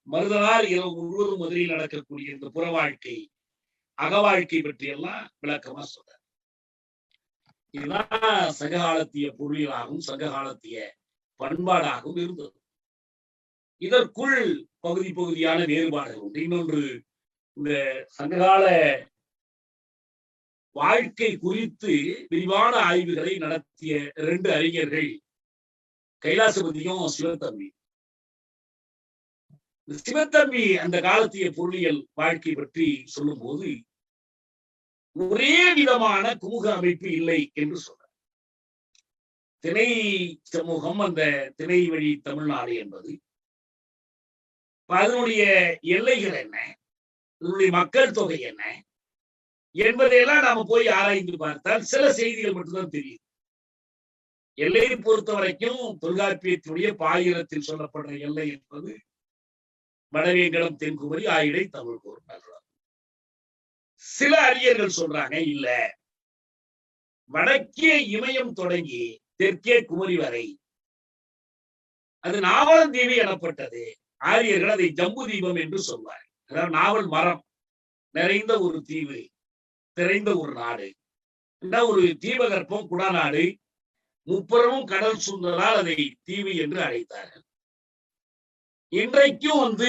மருதனார் இரவு முழுவதும் முதலில் நடக்கக்கூடிய இந்த புற வாழ்க்கை, அக வாழ்க்கை பற்றி எல்லாம் விளக்கமா சொல்றார். இதுதான் சங்ககாலத்திய பொருளியலாகவும் சங்ககாலத்திய பண்பாடாகவும் இருந்தது. இதற்குள் பகுதி பகுதியான வேறுபாடுகள் உண்டு. இன்னொன்று, இந்த சங்ககால வாழ்க்கை குறித்து விரிவான ஆய்வுகளை நடத்திய 2 அறிஞர்கள் கைலாசபதியும் சிவத்தம்பி. சிவத்தம்பி அந்த காலத்திய பொருளியல் வாழ்க்கை பற்றி சொல்லும் போது ஒரே விதமான குமுக அமைப்பு இல்லை என்று சொல்றார். திணை சமூகம், அந்த திணை வழி தமிழ்நாடு என்பது அதனுடைய எல்லைகள் என்ன, அதனுடைய மக்கள் தொகை என்ன என்பதையெல்லாம் நாம போய் ஆராய்ந்து பார்த்தால் சில செய்திகள் மட்டும்தான் தெரியும். எல்லையை பொறுத்த வரைக்கும் தொல்காப்பியத்தினுடைய பாயிரத்தில் சொல்லப்படுற எல்லை என்பது வடவேங்கடம், தென்குமரி, ஆயிடை, தமிழ் கூறும். சில அறிஞர்கள் சொல்றாங்க, இல்ல, வடக்கே இமயம் தொடங்கி தெற்கே குமரி வரை அது நாவலந்தீவு எனப்பட்டது. ஆரியர்கள் அதை ஜம்பு தீபம் என்று சொல்வார். அதாவது நாவல் மரம் நிறைந்த ஒரு தீவு, நிறைந்த ஒரு நாடு, ஒரு தீபகற்பம், குடாநாடு, முப்புறமும் கடல் சூழ்ந்ததால் அதை தீவு என்று அழைத்தார்கள். இன்றைக்கும்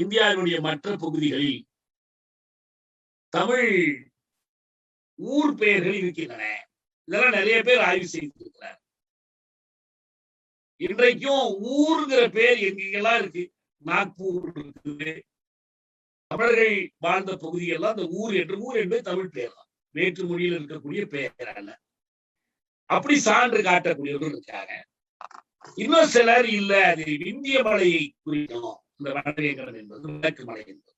இந்தியாவினுடைய மற்ற பகுதிகளில் தமிழ் ஊர் பெயர்கள் இருக்கின்றன. இதெல்லாம் நிறைய பேர் ஆய்வு செய்திருக்கிறார். இன்றைக்கும் ஊருங்கிற பேர் எங்கெல்லாம் இருக்கு, நாக்பூர் இருக்குது, தமிழர்கள் வாழ்ந்த பகுதியெல்லாம் அந்த ஊர் என்பது தமிழ் பெயர் தான், வேற்று மொழியில் இருக்கக்கூடிய பெயர் அல்ல. அப்படி சான்று காட்டக்கூடியவர்கள் இருக்காங்க. இன்னும் சிலர் இல்ல, அது விந்திய மலையை குறிக்கும், இந்த வடவேங்கடம் என்பது வடக்கு மலை என்பது.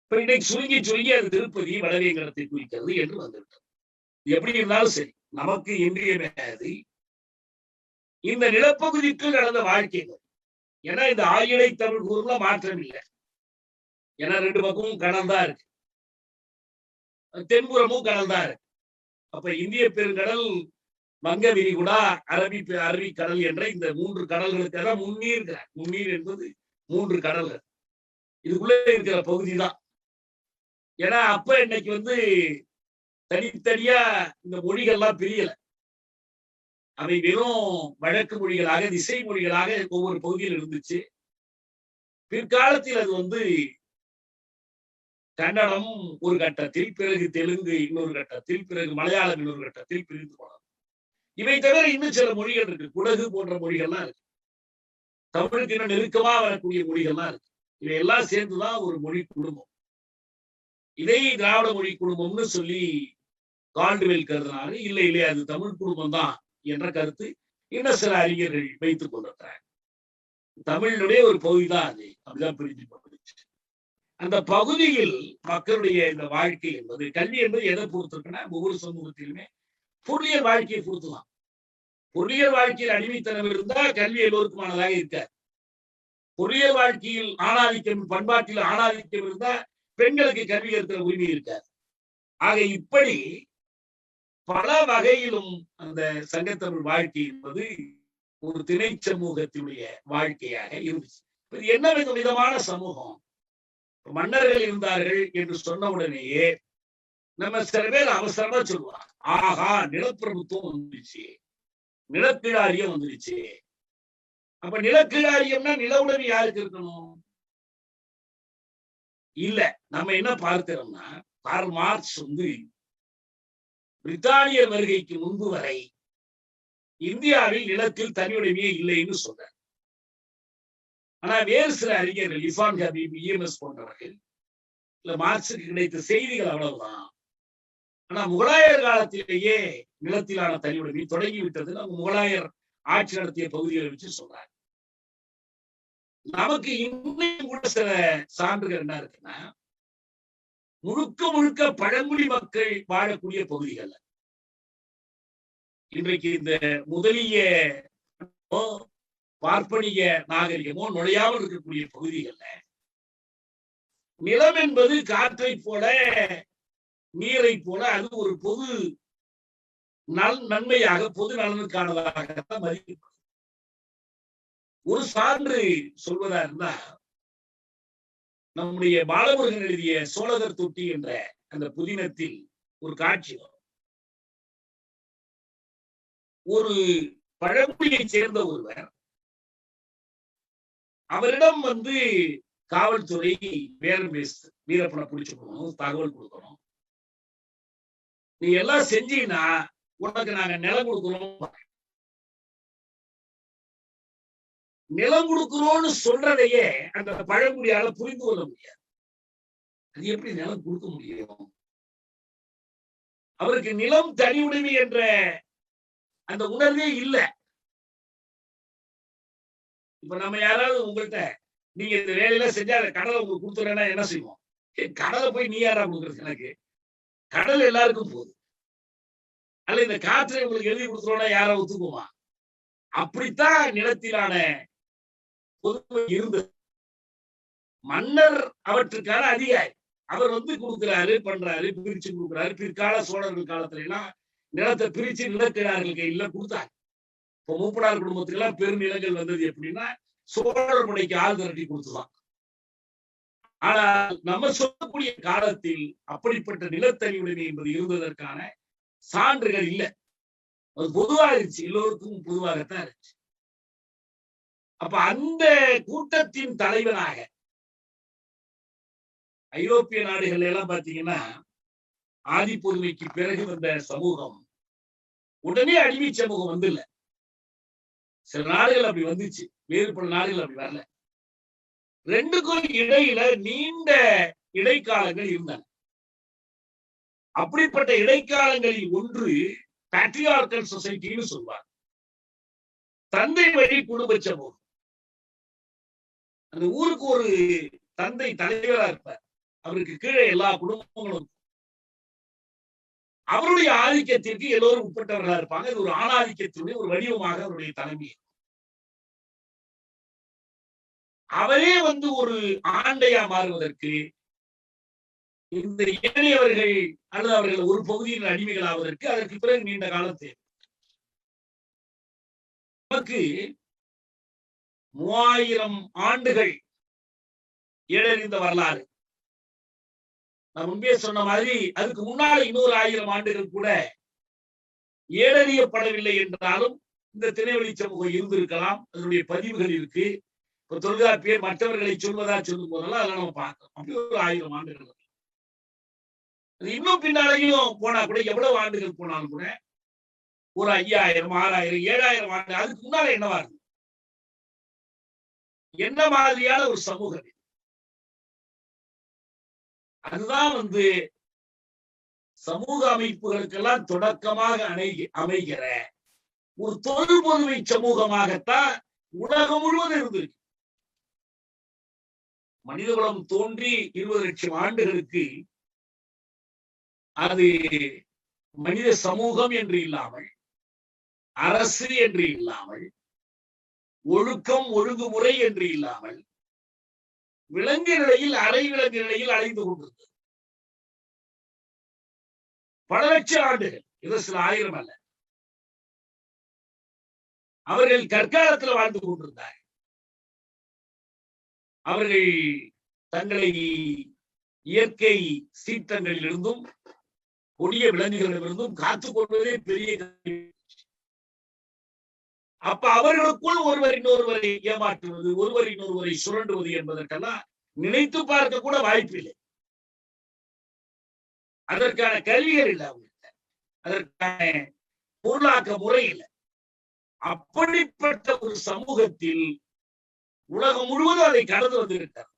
இப்ப இன்னைக்கு சுருங்கி அது திருப்பதி வடவேங்கடத்தை குறிக்கிறது என்று வந்துவிட்டது. எப்படி இருந்தாலும் சரி, நமக்கு இன்றியமையாது இந்த நிலப்பகுதிக்கு நடந்த வாழ்க்கைகள். ஏன்னா இந்த ஆயிடை தமிழ் கூறுல மாற்றம் இல்லை. ஏன்னா 2 பக்கமும் கடல் தான் இருக்கு, தென்புறமும் கடல் தான் இருக்கு. அப்ப இந்திய பெருங்கடல், வங்க விரிகுடா, அரபிக்கடல் என்ற இந்த 3 கடல்களுக்காக முன்னீர் என்பது 3 கடல்கள் இதுக்குள்ள இருக்கிற பகுதி தான். ஏன்னா அப்ப இன்னைக்கு தனித்தனியா இந்த மொழிகள்லாம் பிரியல. அவை வெறும் வழக்கு மொழிகளாக, திசை மொழிகளாக ஒவ்வொரு பகுதியில் இருந்துச்சு. பிற்காலத்தில் அது கன்னடம் ஒரு கட்டத்தில், பிறகு தெலுங்கு இன்னொரு கட்டத்தில், பிறகு மலையாளம் இன்னொரு கட்டத்தில் பிரிந்து போனது. இவை தவிர இன்னும் சில மொழிகள் இருக்கு, குடகு போன்ற மொழிகள்லாம் இருக்கு, தமிழுக்கு இன்னும் நெருக்கமா வரக்கூடிய மொழிகள்லாம் இருக்கு. இவையெல்லாம் சேர்ந்துதான் ஒரு மொழி குடும்பம். இதை திராவிட மொழி குடும்பம்னு சொல்லி கால்டுவெல் கருதினாரு. இல்லை, அது தமிழ் குடும்பம் தான் என்ற கருத்து இன்னும் சில அறிஞர்கள் வைத்துக் கொண்டிருக்கிறார். தமிழினுடைய ஒரு பகுதி தான் அது, அப்படிதான் பிரிஞ்சு போட்டுச்சு. அந்த பகுதியில் மக்களுடைய இந்த வாழ்க்கை என்பது, கல்வி என்பது எதை பொறுத்திருக்குன்னா, ஒவ்வொரு சமூகத்திலுமே பொருளியல் வாழ்க்கையை பொறுத்துதான். பொருளியல் வாழ்க்கையில் அடிமைத்தனம் இருந்தா கல்வி எல்லோருக்குமானதாக இருக்காது. பொருளியல் வாழ்க்கையில் ஆணாதிக்கம், பண்பாட்டில் ஆணாதிக்கம் இருந்தா பெண்களுக்கு கல்வி இருக்கிற உரிமை இருக்காது. ஆக இப்படி பல வகையிலும் அந்த சங்கத்தமிழ் வாழ்க்கை என்பது ஒரு திணை சமூகத்தினுடைய வாழ்க்கையாக இருந்துச்சு. இது என்ன விதமான சமூகம்? மன்னர்கள் இருந்தார்கள் என்று சொன்ன உடனேயே நம்ம சில பேர் அவசரமா சொல்லுவாங்க, ஆஹா நிலப்பிரபுத்துவம் வந்துருச்சு, நிலக்கிழாரியம் வந்துருச்சு. அப்ப நிலக்கிழாரியம்னா நில உடனே யாருக்கு இருக்கணும்? இல்ல, நம்ம என்ன பார்க்கிறோம்னா, கார்ல் மார்க்ஸ் பிரித்தானியர் வருகைக்கு முன்பு வரை இந்தியாவில் நிலத்தில் தனியுடைமையே இல்லைன்னு சொல்றார். ஆனா வேறு சில அறிஞர்கள், இஃபான் ஹபீப், EMS போன்றவர்கள், இல்ல மார்க்சுக்கு கிடைத்த செய்திகள் அவ்வளவுதான். ஆனா முகலாயர் காலத்திலேயே நிலத்திலான தனியுடைமை தொடங்கிவிட்டது அவங்க முகலாயர் ஆட்சி நடத்திய பகுதிகளை வச்சு சொல்றாங்க. நமக்கு இன்னும் கூட சில சான்றுகள் என்ன இருக்குன்னா, முழுக்க பழங்குடி மக்கள் வாழக்கூடிய பகுதிகள் இன்றைக்கு இந்த முதலிய பார்ப்பனிய நாகரிகமோ நுழையாமல் இருக்கக்கூடிய பகுதிகள்ல நிலம் என்பது காற்றை போல, நீரை போல, அது ஒரு பொது நன்மையாக, பொது நலனுக்கானதாக மதிப்பு. ஒரு சான்று சொல்வதா இருந்தா, நம்முடைய பாலமுருகன் எழுதிய சோழகர் தொட்டி என்ற அந்த புதினத்தில் ஒரு காட்சி வரும். ஒரு பழங்குடியைச் சேர்ந்த ஒருவர் அவரிடம் காவல்துறை பேரம் பேசுது. வீரப்பனை பிடிச்சு போகணும், தகவல் கொடுக்கணும், நீ எல்லாம் செஞ்சீங்கன்னா உனக்கு நாங்க நிலம் கொடுக்கிறோம். நிலம் கொடுக்கிறோம்னு சொல்றதையே அந்த பழங்குடியால புரிந்து கொள்ள முடியாது. அது எப்படி நிலம் கொடுக்க முடியும்? அவருக்கு நிலம் தனி உரிமை என்ற அந்த உணர்வே இல்லை. இப்ப நம்ம யாராவது உங்கள்கிட்ட நீங்க இந்த வேலையெல்லாம் செஞ்சா அந்த கடலை உங்களுக்கு கொடுத்துறேன்னா என்ன செய்வோம்? கடலை போய் நீ யாரா கொடுக்குறது? எனக்கு கடல் எல்லாருக்கும் போகுது. அல்ல இந்த காற்றை உங்களுக்கு எழுதி கொடுத்துருவோம்னா யாரா ஒத்துக்குமா? அப்படித்தான் நிலத்திலான பொதுமை இருந்தது. மன்னர் அவற்றுக்கான அதிகாரி. அவர் கொடுக்கிறாரு, பண்றாரு, பிரிச்சு கொடுக்குறாரு. பிற்கால சோழர்கள் காலத்துல எல்லாம் நிலத்தை பிரிச்சு நிலக்கிழார்கள் கையில கொடுத்தாங்க. இப்ப மூப்பனார் குடும்பத்துக்கு எல்லாம் பெருநிலங்கள் வந்தது எப்படின்னா சோழர் படைக்கு ஆள் திரட்டி கொடுத்துதான். ஆனால் நம்ம சொல்லக்கூடிய காலத்தில் அப்படிப்பட்ட நிலத்தனி உரிமை என்பது இருந்ததற்கான சான்றுகள் இல்லை. அது பொதுவாக இருந்துச்சு, எல்லோருக்கும் பொதுவாகத்தான் இருந்துச்சு. அப்ப அந்த கூட்டத்தின் தலைவனாக ஐரோப்பிய நாடுகள் எல்லாம் பாத்தீங்கன்னா ஆதி பொதுமைக்கு பிறகு வந்த சமூகம் உடனே அடிமை சமூகம் இல்ல. சில நாடுகள் அப்படி வந்துச்சு, வேறு பல நாடுகள் அப்படி வரல. ரெண்டுக்கும் இடையில நீண்ட இடைக்காலங்கள் இருந்தன. அப்படிப்பட்ட இடைக்காலங்களில் ஒன்று பேட்ரியார்கல் சொசைட்டின்னு சொல்வார். தந்தை வழி குடும்ப சமூகம். அந்த ஊருக்கு ஒரு தந்தை தலைவரா இருப்பார். அவருக்கு கீழே எல்லா குடும்பங்களும் அவருடைய ஆதிக்கத்திற்கு எல்லோரும் உட்பட்டவர்களா இருப்பாங்க. இது ஒரு ஆணாதிக்கத்தினுடைய ஒரு வடிவமாக அவருடைய தலைமை. அவரே ஒரு ஆண்டையா மாறுவதற்கு இந்த ஏனையவர்கள் அல்லது அவர்கள் ஒரு பகுதியின் அடிமைகள் ஆவதற்கு அதற்கு பிறகு நீண்ட காலம் தேவை. நமக்கு 3000 ஆண்டுகள் ஏடறிந்த வரலாறு. நான் முன்பே சொன்ன மாதிரி அதுக்கு முன்னால இன்னொரு 1000 ஆண்டுகள் கூட ஏடறியப்படவில்லை என்றாலும் இந்த திணைவெளி சமூகம் இருந்திருக்கலாம். அதனுடைய பதிவுகள் இருக்கு. இப்ப தொல்காப்பியர் மற்றவர்களை சொல்வதா சொல்லும் போதெல்லாம் அதெல்லாம் நம்ம பார்க்கிறோம். அப்படி ஒரு 1000 ஆண்டுகள். இன்னும் பின்னாலையும் போனா கூட எவ்வளவு ஆண்டுகள் போனாலும் கூட ஒரு 5000, 6000, 7000 ஆண்டு அதுக்கு முன்னால என்னவா இருக்கு? என்ன மாதிரியான ஒரு சமூகம்? அதுதான் சமூக அமைப்புகளுக்கெல்லாம் தொடக்கமாக அமைகிற ஒரு தொழில் பொதுமை சமூகமாகத்தான் உலகம் முழுவதும் இருந்திருக்கு. மனிதகுலம் தோன்றி 20 லட்சம் ஆண்டுகளுக்கு அது மனித சமூகம் என்று இல்லாமல், அரசு என்று இல்லாமல், ஒழுக்கம் ஒழுங்குமுறை என்று இல்லாமல் விலங்கு நிலையில், அரை விலங்கு நிலையில் அடைந்து கொண்டிருந்தது. பல லட்சம் ஆண்டுகள், இது சில 1000 அல்ல. அவர்கள் கற்காலத்தில் வாழ்ந்து கொண்டிருந்தார்கள். அவர்கள் தங்களை இயற்கை சீற்றங்களிலிருந்தும் கொடிய விலங்குகளிலிருந்தும் காத்துக் கொள்வதே பெரிய. அப்ப அவர்களுக்குள் ஒருவர் இன்னொருவரை ஏமாற்றுவது, ஒருவர் இன்னொருவரை சுரண்டுவது என்பதற்கெல்லாம் நினைத்து பார்க்க கூட வாய்ப்பில்லை. அதற்கான கல்விகள் இல்லை அவங்கள்ட்ட, அதற்கான பொருளாக்க முறை இல்லை. அப்படிப்பட்ட ஒரு சமூகத்தில் உலகம் முழுவதும் அதை கடந்து வந்திருக்கிறார்.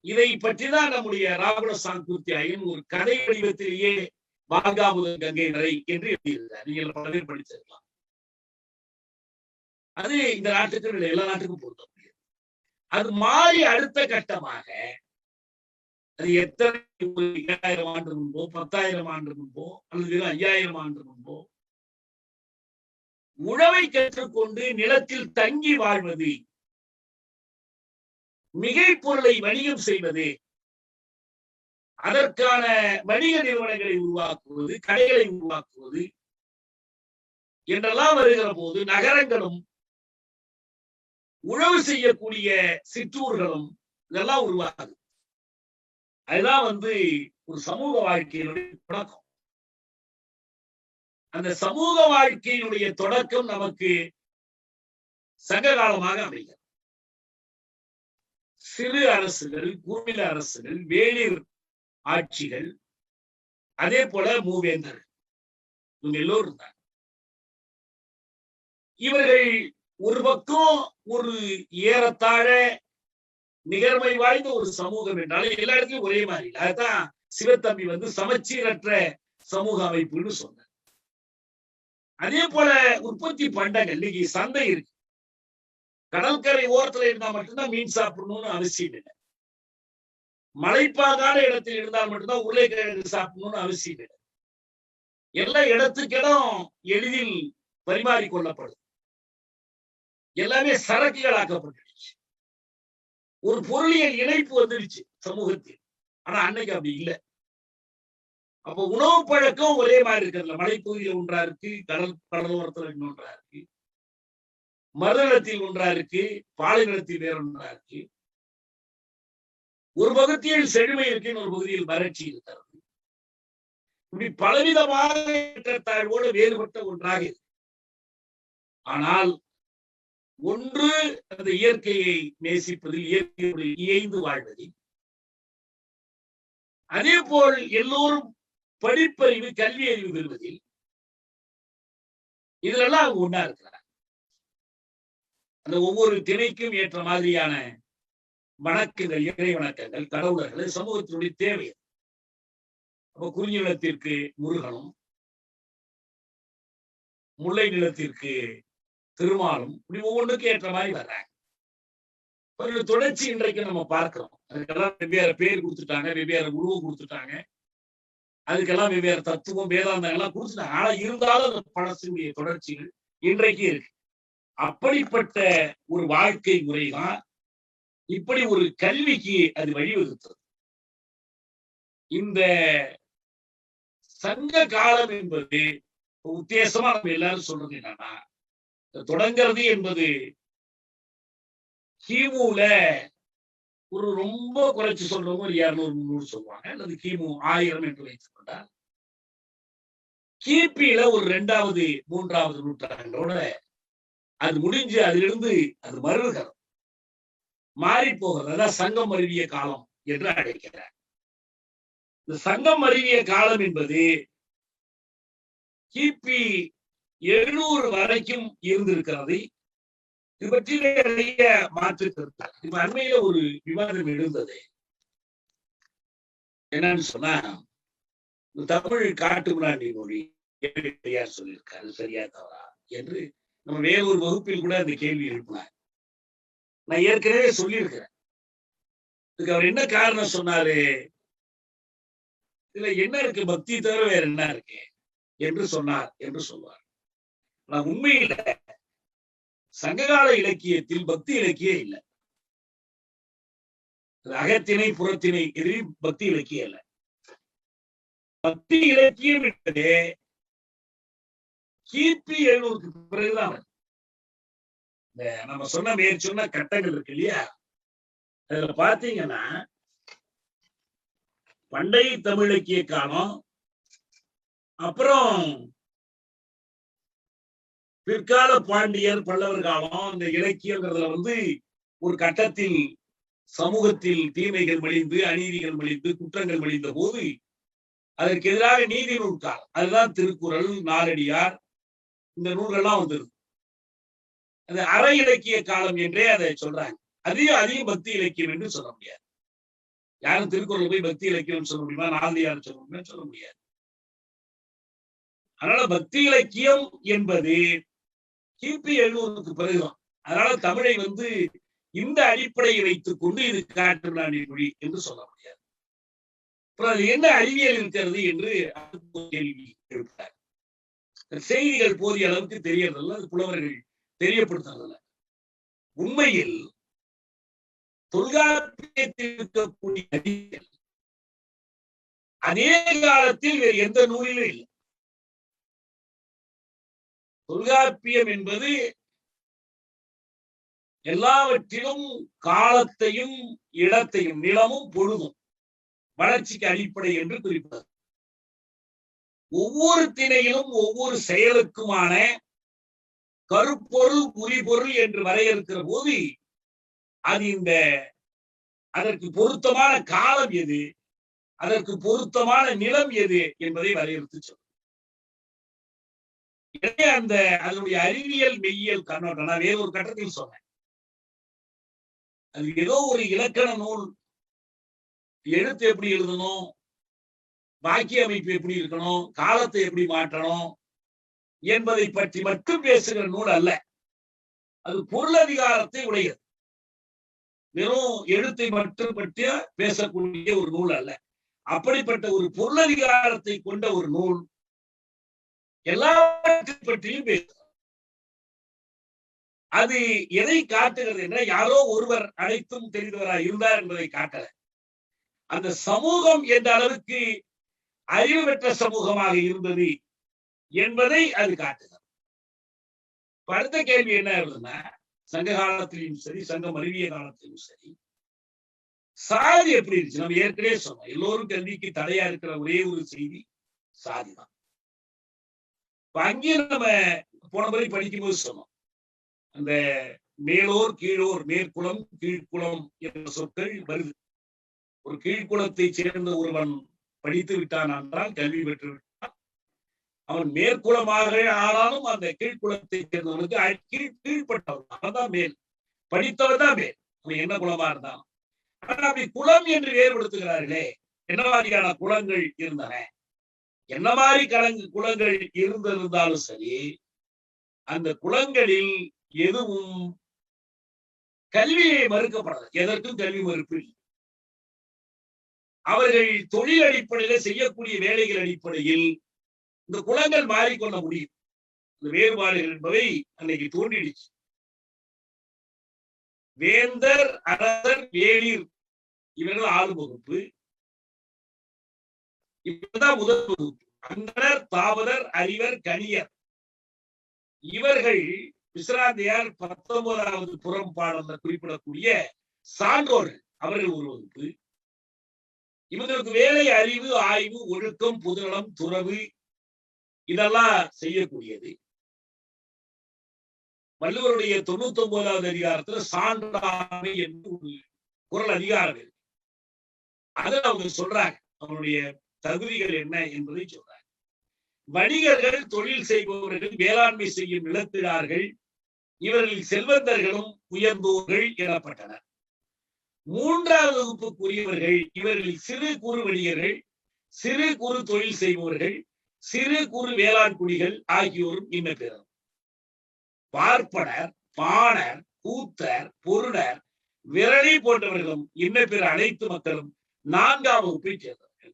இதை பற்றிதான் நம்முடைய ராகுல சாங்குர்த்தியாயின் ஒரு கதை வடிவத்திலேயே வாங்காமுதல் கங்கை நரை என்று எழுதியிருந்தார். நீங்கள் பல பேர் படிச்சிருக்கலாம். அது இந்த நாட்டுக்கு எல்லா நாட்டுக்கும் பொருத்த முடியாது. அது மாறி அடுத்த கட்டமாக அது எத்தனை 7000 ஆண்டு முன்போ, 10,000 ஆண்டு முன்போ, அல்லது 5000 ஆண்டு முன்போ உழவை கற்றுக்கொண்டு நிலத்தில் தங்கி வாழ்வது, மிகை பொருளை வணிகம் செய்வது, அதற்கான வணிக நிறுவனங்களை உருவாக்குவது, கடைகளை உருவாக்குவது என்றெல்லாம் வருகிற போது நகரங்களும் உழவு செய்யக்கூடிய சிற்றூர்களும் இதெல்லாம் உருவாகுது. அதுதான் ஒரு சமூக வாழ்க்கையினுடைய தொடக்கம். அந்த சமூக வாழ்க்கையினுடைய தொடக்கம் நமக்கு சங்க காலமாக அமைகிறது. சிறு அரசுகள், குறுநில அரசுகள், வேளிர் ஆட்சிகள், அதே போல மூவேந்தர்கள், இவங்க எல்லோரும் இருந்தாங்க. இவர்கள் ஒரு பக்கம் ஒரு ஏறத்தாழ நிகர்மை வாய்ந்த ஒரு சமூகம் என்றாலும் எல்லா இடத்துலயும் ஒரே மாதிரி. அதுதான் சிவத்தம்பி சமச்சீரற்ற சமூக அமைப்புன்னு சொன்னார். அதே போல உற்பத்தி பண்டங்கள், இன்னைக்கு சந்தை இருக்கு. கடற்கரை ஓரத்துல இருந்தா மட்டும்தான் மீன் சாப்பிடணும்னு அவசியம் இல்லை. மலைப்பாங்கான இடத்தில் இருந்தால் மட்டும்தான் உருளைக்கிழங்கு சாப்பிடணும்னு அவசியம் இல்லை. எல்லா இடத்துக்கிடம் எளிதில் பரிமாறிக்கொள்ளப்படும். எல்லாமே சரக்குகள் ஆக்கப்பட்டுடுச்சு. ஒரு பொருளியல் இணைப்பு வந்துடுச்சு சமூகத்தில். ஆனா அன்னைக்கு அப்படி இல்லை. அப்ப உணவு பழக்கம் ஒரே மாதிரி இருக்கிறதுல மலைப்பகுதியில் ஒன்றா இருக்கு, கடலோரத்துல இன்னொன்றா இருக்கு, மறுநிலத்தில் ஒன்றா இருக்கு, பாலைநிலத்தில் வேற ஒன்றா இருக்கு. ஒரு பகுதியில் செழுமை இருக்கு, ஒரு பகுதியில் வறட்சி இருக்கிறது. இப்படி பலவிதமாக ஏற்றத்தாழ்வோடு வேறுபட்ட ஒன்றாக இருக்கு. ஆனால் ஒன்று அந்த இயற்கையை நேசிப்பதில், இயற்கையோடு இயைந்து வாழ்வதில், அதே போல் எல்லோரும் படிப்பறிவு, கல்வி அறிவு பெறுவதில், இதெல்லாம் அவங்க ஒன்னா இருக்கிறார். அந்த ஒவ்வொரு திணைக்கும் ஏற்ற மாதிரியான வணக்கங்கள், இறை வணக்கங்கள், கடவுளர்கள் சமூகத்தினுடைய தேவை. அப்ப குறிஞ்சி நிலத்திற்கு முருகனும், முல்லை நிலத்திற்கு திருமாலும், இப்படி ஒவ்வொன்றுக்கும் ஏற்ற மாதிரி வர்றாங்க. தொடர்ச்சி இன்றைக்கு நம்ம பார்க்கிறோம். அதுக்கெல்லாம் வெவ்வேறு பேர் கொடுத்துட்டாங்க, வெவ்வேறு உருவம் கொடுத்துட்டாங்க, அதுக்கெல்லாம் வெவ்வேறு தத்துவம், வேதாந்தம் எல்லாம் கொடுத்துட்டாங்க. ஆனா இருந்தாலும் அந்த பழசினுடைய தொடர்ச்சிகள் இன்றைக்கு இருக்கு. அப்படிப்பட்ட ஒரு வாழ்க்கை முறைதான் இப்படி ஒரு கல்விக்கு அது வழிவகுத்தது. இந்த சங்க காலம் என்பது உத்தேசமா நம்ம எல்லாரும் சொல்றது என்னன்னா, தொடங்கிறது என்பது கிமுல ஒரு ரொம்ப குறைச்சு சொல்றவங்க ஒரு 200-300 சொல்லுவாங்க, அல்லது கிமு 1000 என்று வைத்துக் கொண்டால், கிபியில ஒரு 2வது 3வது நூற்றாண்டோட அது முடிஞ்சு அதிலிருந்து அது மறுகிறது, மாறி போகிறது. அதான் சங்கம் அறிவிய காலம் என்று அழைக்கிறார். இந்த சங்கம் அறிவிய காலம் என்பது கிபி 700 வரைக்கும் இருந்திருக்கிறது. இது பற்றி நிறைய மாற்று கருத்து. இப்ப அண்மையில ஒரு விவாதம் எழுந்தது. என்னன்னு சொன்னா, தமிழ் காட்டுமிராண்டி மொழி யார் சொல்லியிருக்காரு, சரியா தவறா என்று நம்ம வேறொரு வகுப்பில் கூட அந்த கேள்வி எழுப்பினார். நான் ஏற்கனவே சொல்லியிருக்கிறேன். இதுக்கு அவர் என்ன காரணம் சொன்னாரு, இதுல என்ன இருக்கு, பக்தி தவிர வேற என்ன இருக்கு என்று சொன்னார் என்று சொல்வார். நான் உண்மையில சங்ககால இலக்கியத்தில் பக்தி இலக்கியம் இல்லை. அகத்திணை புறத்திணை எதிரும் பக்தி இலக்கியம் இல்லை. பக்தி இலக்கியம் என்பதே கிபி 700க்கு பிறகுதான். நம்ம சொன்ன மேற்சொன்ன கட்டங்கள் இருக்கு இல்லையா, அதுல பாத்தீங்கன்னா பண்டைய தமிழ் இலக்கிய காலம், அப்புறம் பிற்கால பாண்டியர் பல்லவர் காலம். இந்த இலக்கியங்கிறதுல ஒரு கட்டத்தில் சமூகத்தில் தீமைகள் மலிந்து, அநீதிகள் மலிந்து, குற்றங்கள் மலிந்த போது அதற்கு எதிராக நீதி நூல் காலம். அதுதான் திருக்குறள், நாலடியார், இந்த நூல்கள்லாம் வந்துருது. அது அற இலக்கிய காலம் என்றே அதை சொல்றாங்க. அதையும் பக்தி இலக்கியம் என்று சொல்ல முடியாது. யாரும் திருக்குறள் போய் பக்தி இலக்கியம் சொல்ல முடியுமா, நாலடியார் சொல்ல முடியுமா, சொல்ல முடியாது. அதனால பக்தி இலக்கியம் என்பது கிபி 700க்கு பிறகுதான். அதனால தமிழை இந்த அடிப்படையை வைத்துக் கொண்டு இது காட்டுமிராண்டி மொழி என்று சொல்ல முடியாது. அப்புறம் அது என்ன அறிவியல் இருக்கிறது என்று கேள்வி எழுப்பினார். செய்திகள் போதிய அளவுக்கு தெரியறதில்ல, அது புலவர்கள் தெரியப்படுத்துறதில்ல. உண்மையில் தொல்காப்பியத்தில் இருக்கக்கூடிய அறிவியல் அதே காலத்தில் வேறு எந்த நூலிலும் இல்லை. தொல்காப்பியம் என்பது எல்லாவற்றிலும் காலத்தையும் இடத்தையும் நிலமும் பொழுதும் வளர்ச்சிக்கு அடிப்படை என்று குறிப்பிடுறது. ஒவ்வொரு திணையிலும் ஒவ்வொரு செயலுக்குமான கருப்பொருள் குறிப்பொருள் என்று வரையறுக்கிற போது அது அதற்கு பொருத்தமான காலம் எது, அதற்கு பொருத்தமான நிலம் எது என்பதை வரையறுத்து சொல்லும். அதனுடைய அறிவியல் மெய்யியல் கண்ணோட்டம் நான் வேறு ஒரு கட்டத்தில் சொன்னேன். அது ஏதோ ஒரு இலக்கண நூல், எழுத்து எப்படி எழுதணும், வாக்கிய அமைப்பு எப்படி இருக்கணும், காலத்தை எப்படி மாற்றணும் என்பதை பற்றி மட்டும் பேசுகிற நூல் அல்ல. அது பொருளதிகாரத்தை உடையது. வெறும் எழுத்தை மட்டும் பற்றி பேசக்கூடிய ஒரு நூல் அல்ல. அப்படிப்பட்ட ஒரு பொருளதிகாரத்தை கொண்ட ஒரு நூல் எல்லாவற்றை பற்றியும் பேசும். அது எதை காட்டுகிறது என்ற யாரோ ஒருவர் அனைத்தும் தெரிந்தவராக இருந்தார் என்பதை காட்டல. அந்த சமூகம் எந்த அளவுக்கு அறிவு பெற்ற சமூகமாக இருந்தது என்பதை அது காட்டுகிறது. அடுத்த கேள்வி என்ன இருந்ததுன்னா, சங்க காலத்திலும் சரி சங்கம் அறிவிய காலத்திலும் சரி சாதி எப்படி இருந்துச்சு? நம்ம ஏற்கனவே சொன்னோம், எல்லோரும் கல்விக்கு தடையா இருக்கிற ஒரே ஒரு செய்தி சாதிதான். அங்கேயும் நம்ம போன முறை படிக்கும்போது சொன்னோம், அந்த மேலோர் கீழோர், மேற்குளம் கீழ்குளம் என்ற சொற்கள் வருது. ஒரு கீழ்குளத்தை சேர்ந்த ஒருவன் படித்து விட்டான் என்றால், கல்வி பெற்று விட்டான், அவன் மேற்குளமாக ஆனாலும் அந்த கீழ்குளத்தை சேர்ந்தவனுக்கு கீழ்பட்டவன், அவன் தான் மேல், படித்தவன் தான் மேல், அவன் என்ன குலமா இருந்தான். ஆனா அப்படி குலம் என்று வேறுபடுத்துகிறார்களே, என்ன மாதிரியான குலங்கள் இருந்தன, என்ன மாதிரி குலங்கள் இருந்திருந்தாலும் சரி, அந்த குலங்களில் எதுவும் கல்வியை மறுக்கப்படாது. எதற்கும் கல்வி மறுப்பு இல்லை. அவர்கள் தொழில் அடிப்படையில செய்யக்கூடிய வேலைகள் அடிப்படையில் இந்த குலங்கள் மாறிக்கொள்ள முடியும். இந்த வேறுபாடுகள் என்பவை அன்னைக்கு தோன்றிடுச்சு. வேந்தர், அரசர், வேளிர் இவர்கள் ஆறு வகுப்பு, இப்பதான் முதல் வகுப்பு. அந்தனர், தாவதர், அறிவர், கணியர் இவர்கள் விஸ்ராந்தியார் 19வது புறம்பாடல்ல குறிப்பிடக்கூடிய சான்றோர்கள், அவர்கள் ஒரு வகுப்பு. இவங்களுக்கு வேலை, அறிவு, ஆய்வு, ஒழுக்கம், பொதுநலம், துறவு இதெல்லாம் செய்யக்கூடியது. வள்ளுவருடைய 99வது அதிகாரத்துல சான்றாண்மை என்று ஒரு குறள் அதிகாரம் இருக்கு. அதுல அவங்க சொல்றாங்க அவனுடைய தகுதிகள் என்ன என்பதை சொல்றாங்க. வணிகர்கள், தொழில் செய்பவர்கள், வேளாண்மை செய்யும் நிலத்தினார்கள், இவர்கள் செல்வந்தர்களும் உயர்ந்தோர்கள் எனப்பட்டனர். 3வது வகுப்புக்குரியவர்கள் இவர்கள் சிறு குறு வணிகர்கள், சிறு குறு தொழில் செய்பவர்கள், சிறு குறு வேளாண் குடிகள் ஆகியோரும் இன்ன பெறும். பார்ப்பனர், பாணர், கூத்தர், பொருணர், விரலி போன்றவர்களும் இன்ன பிற அனைத்து மக்களும் 4ஆம் வகுப்பை சேர்ந்தவர்கள்.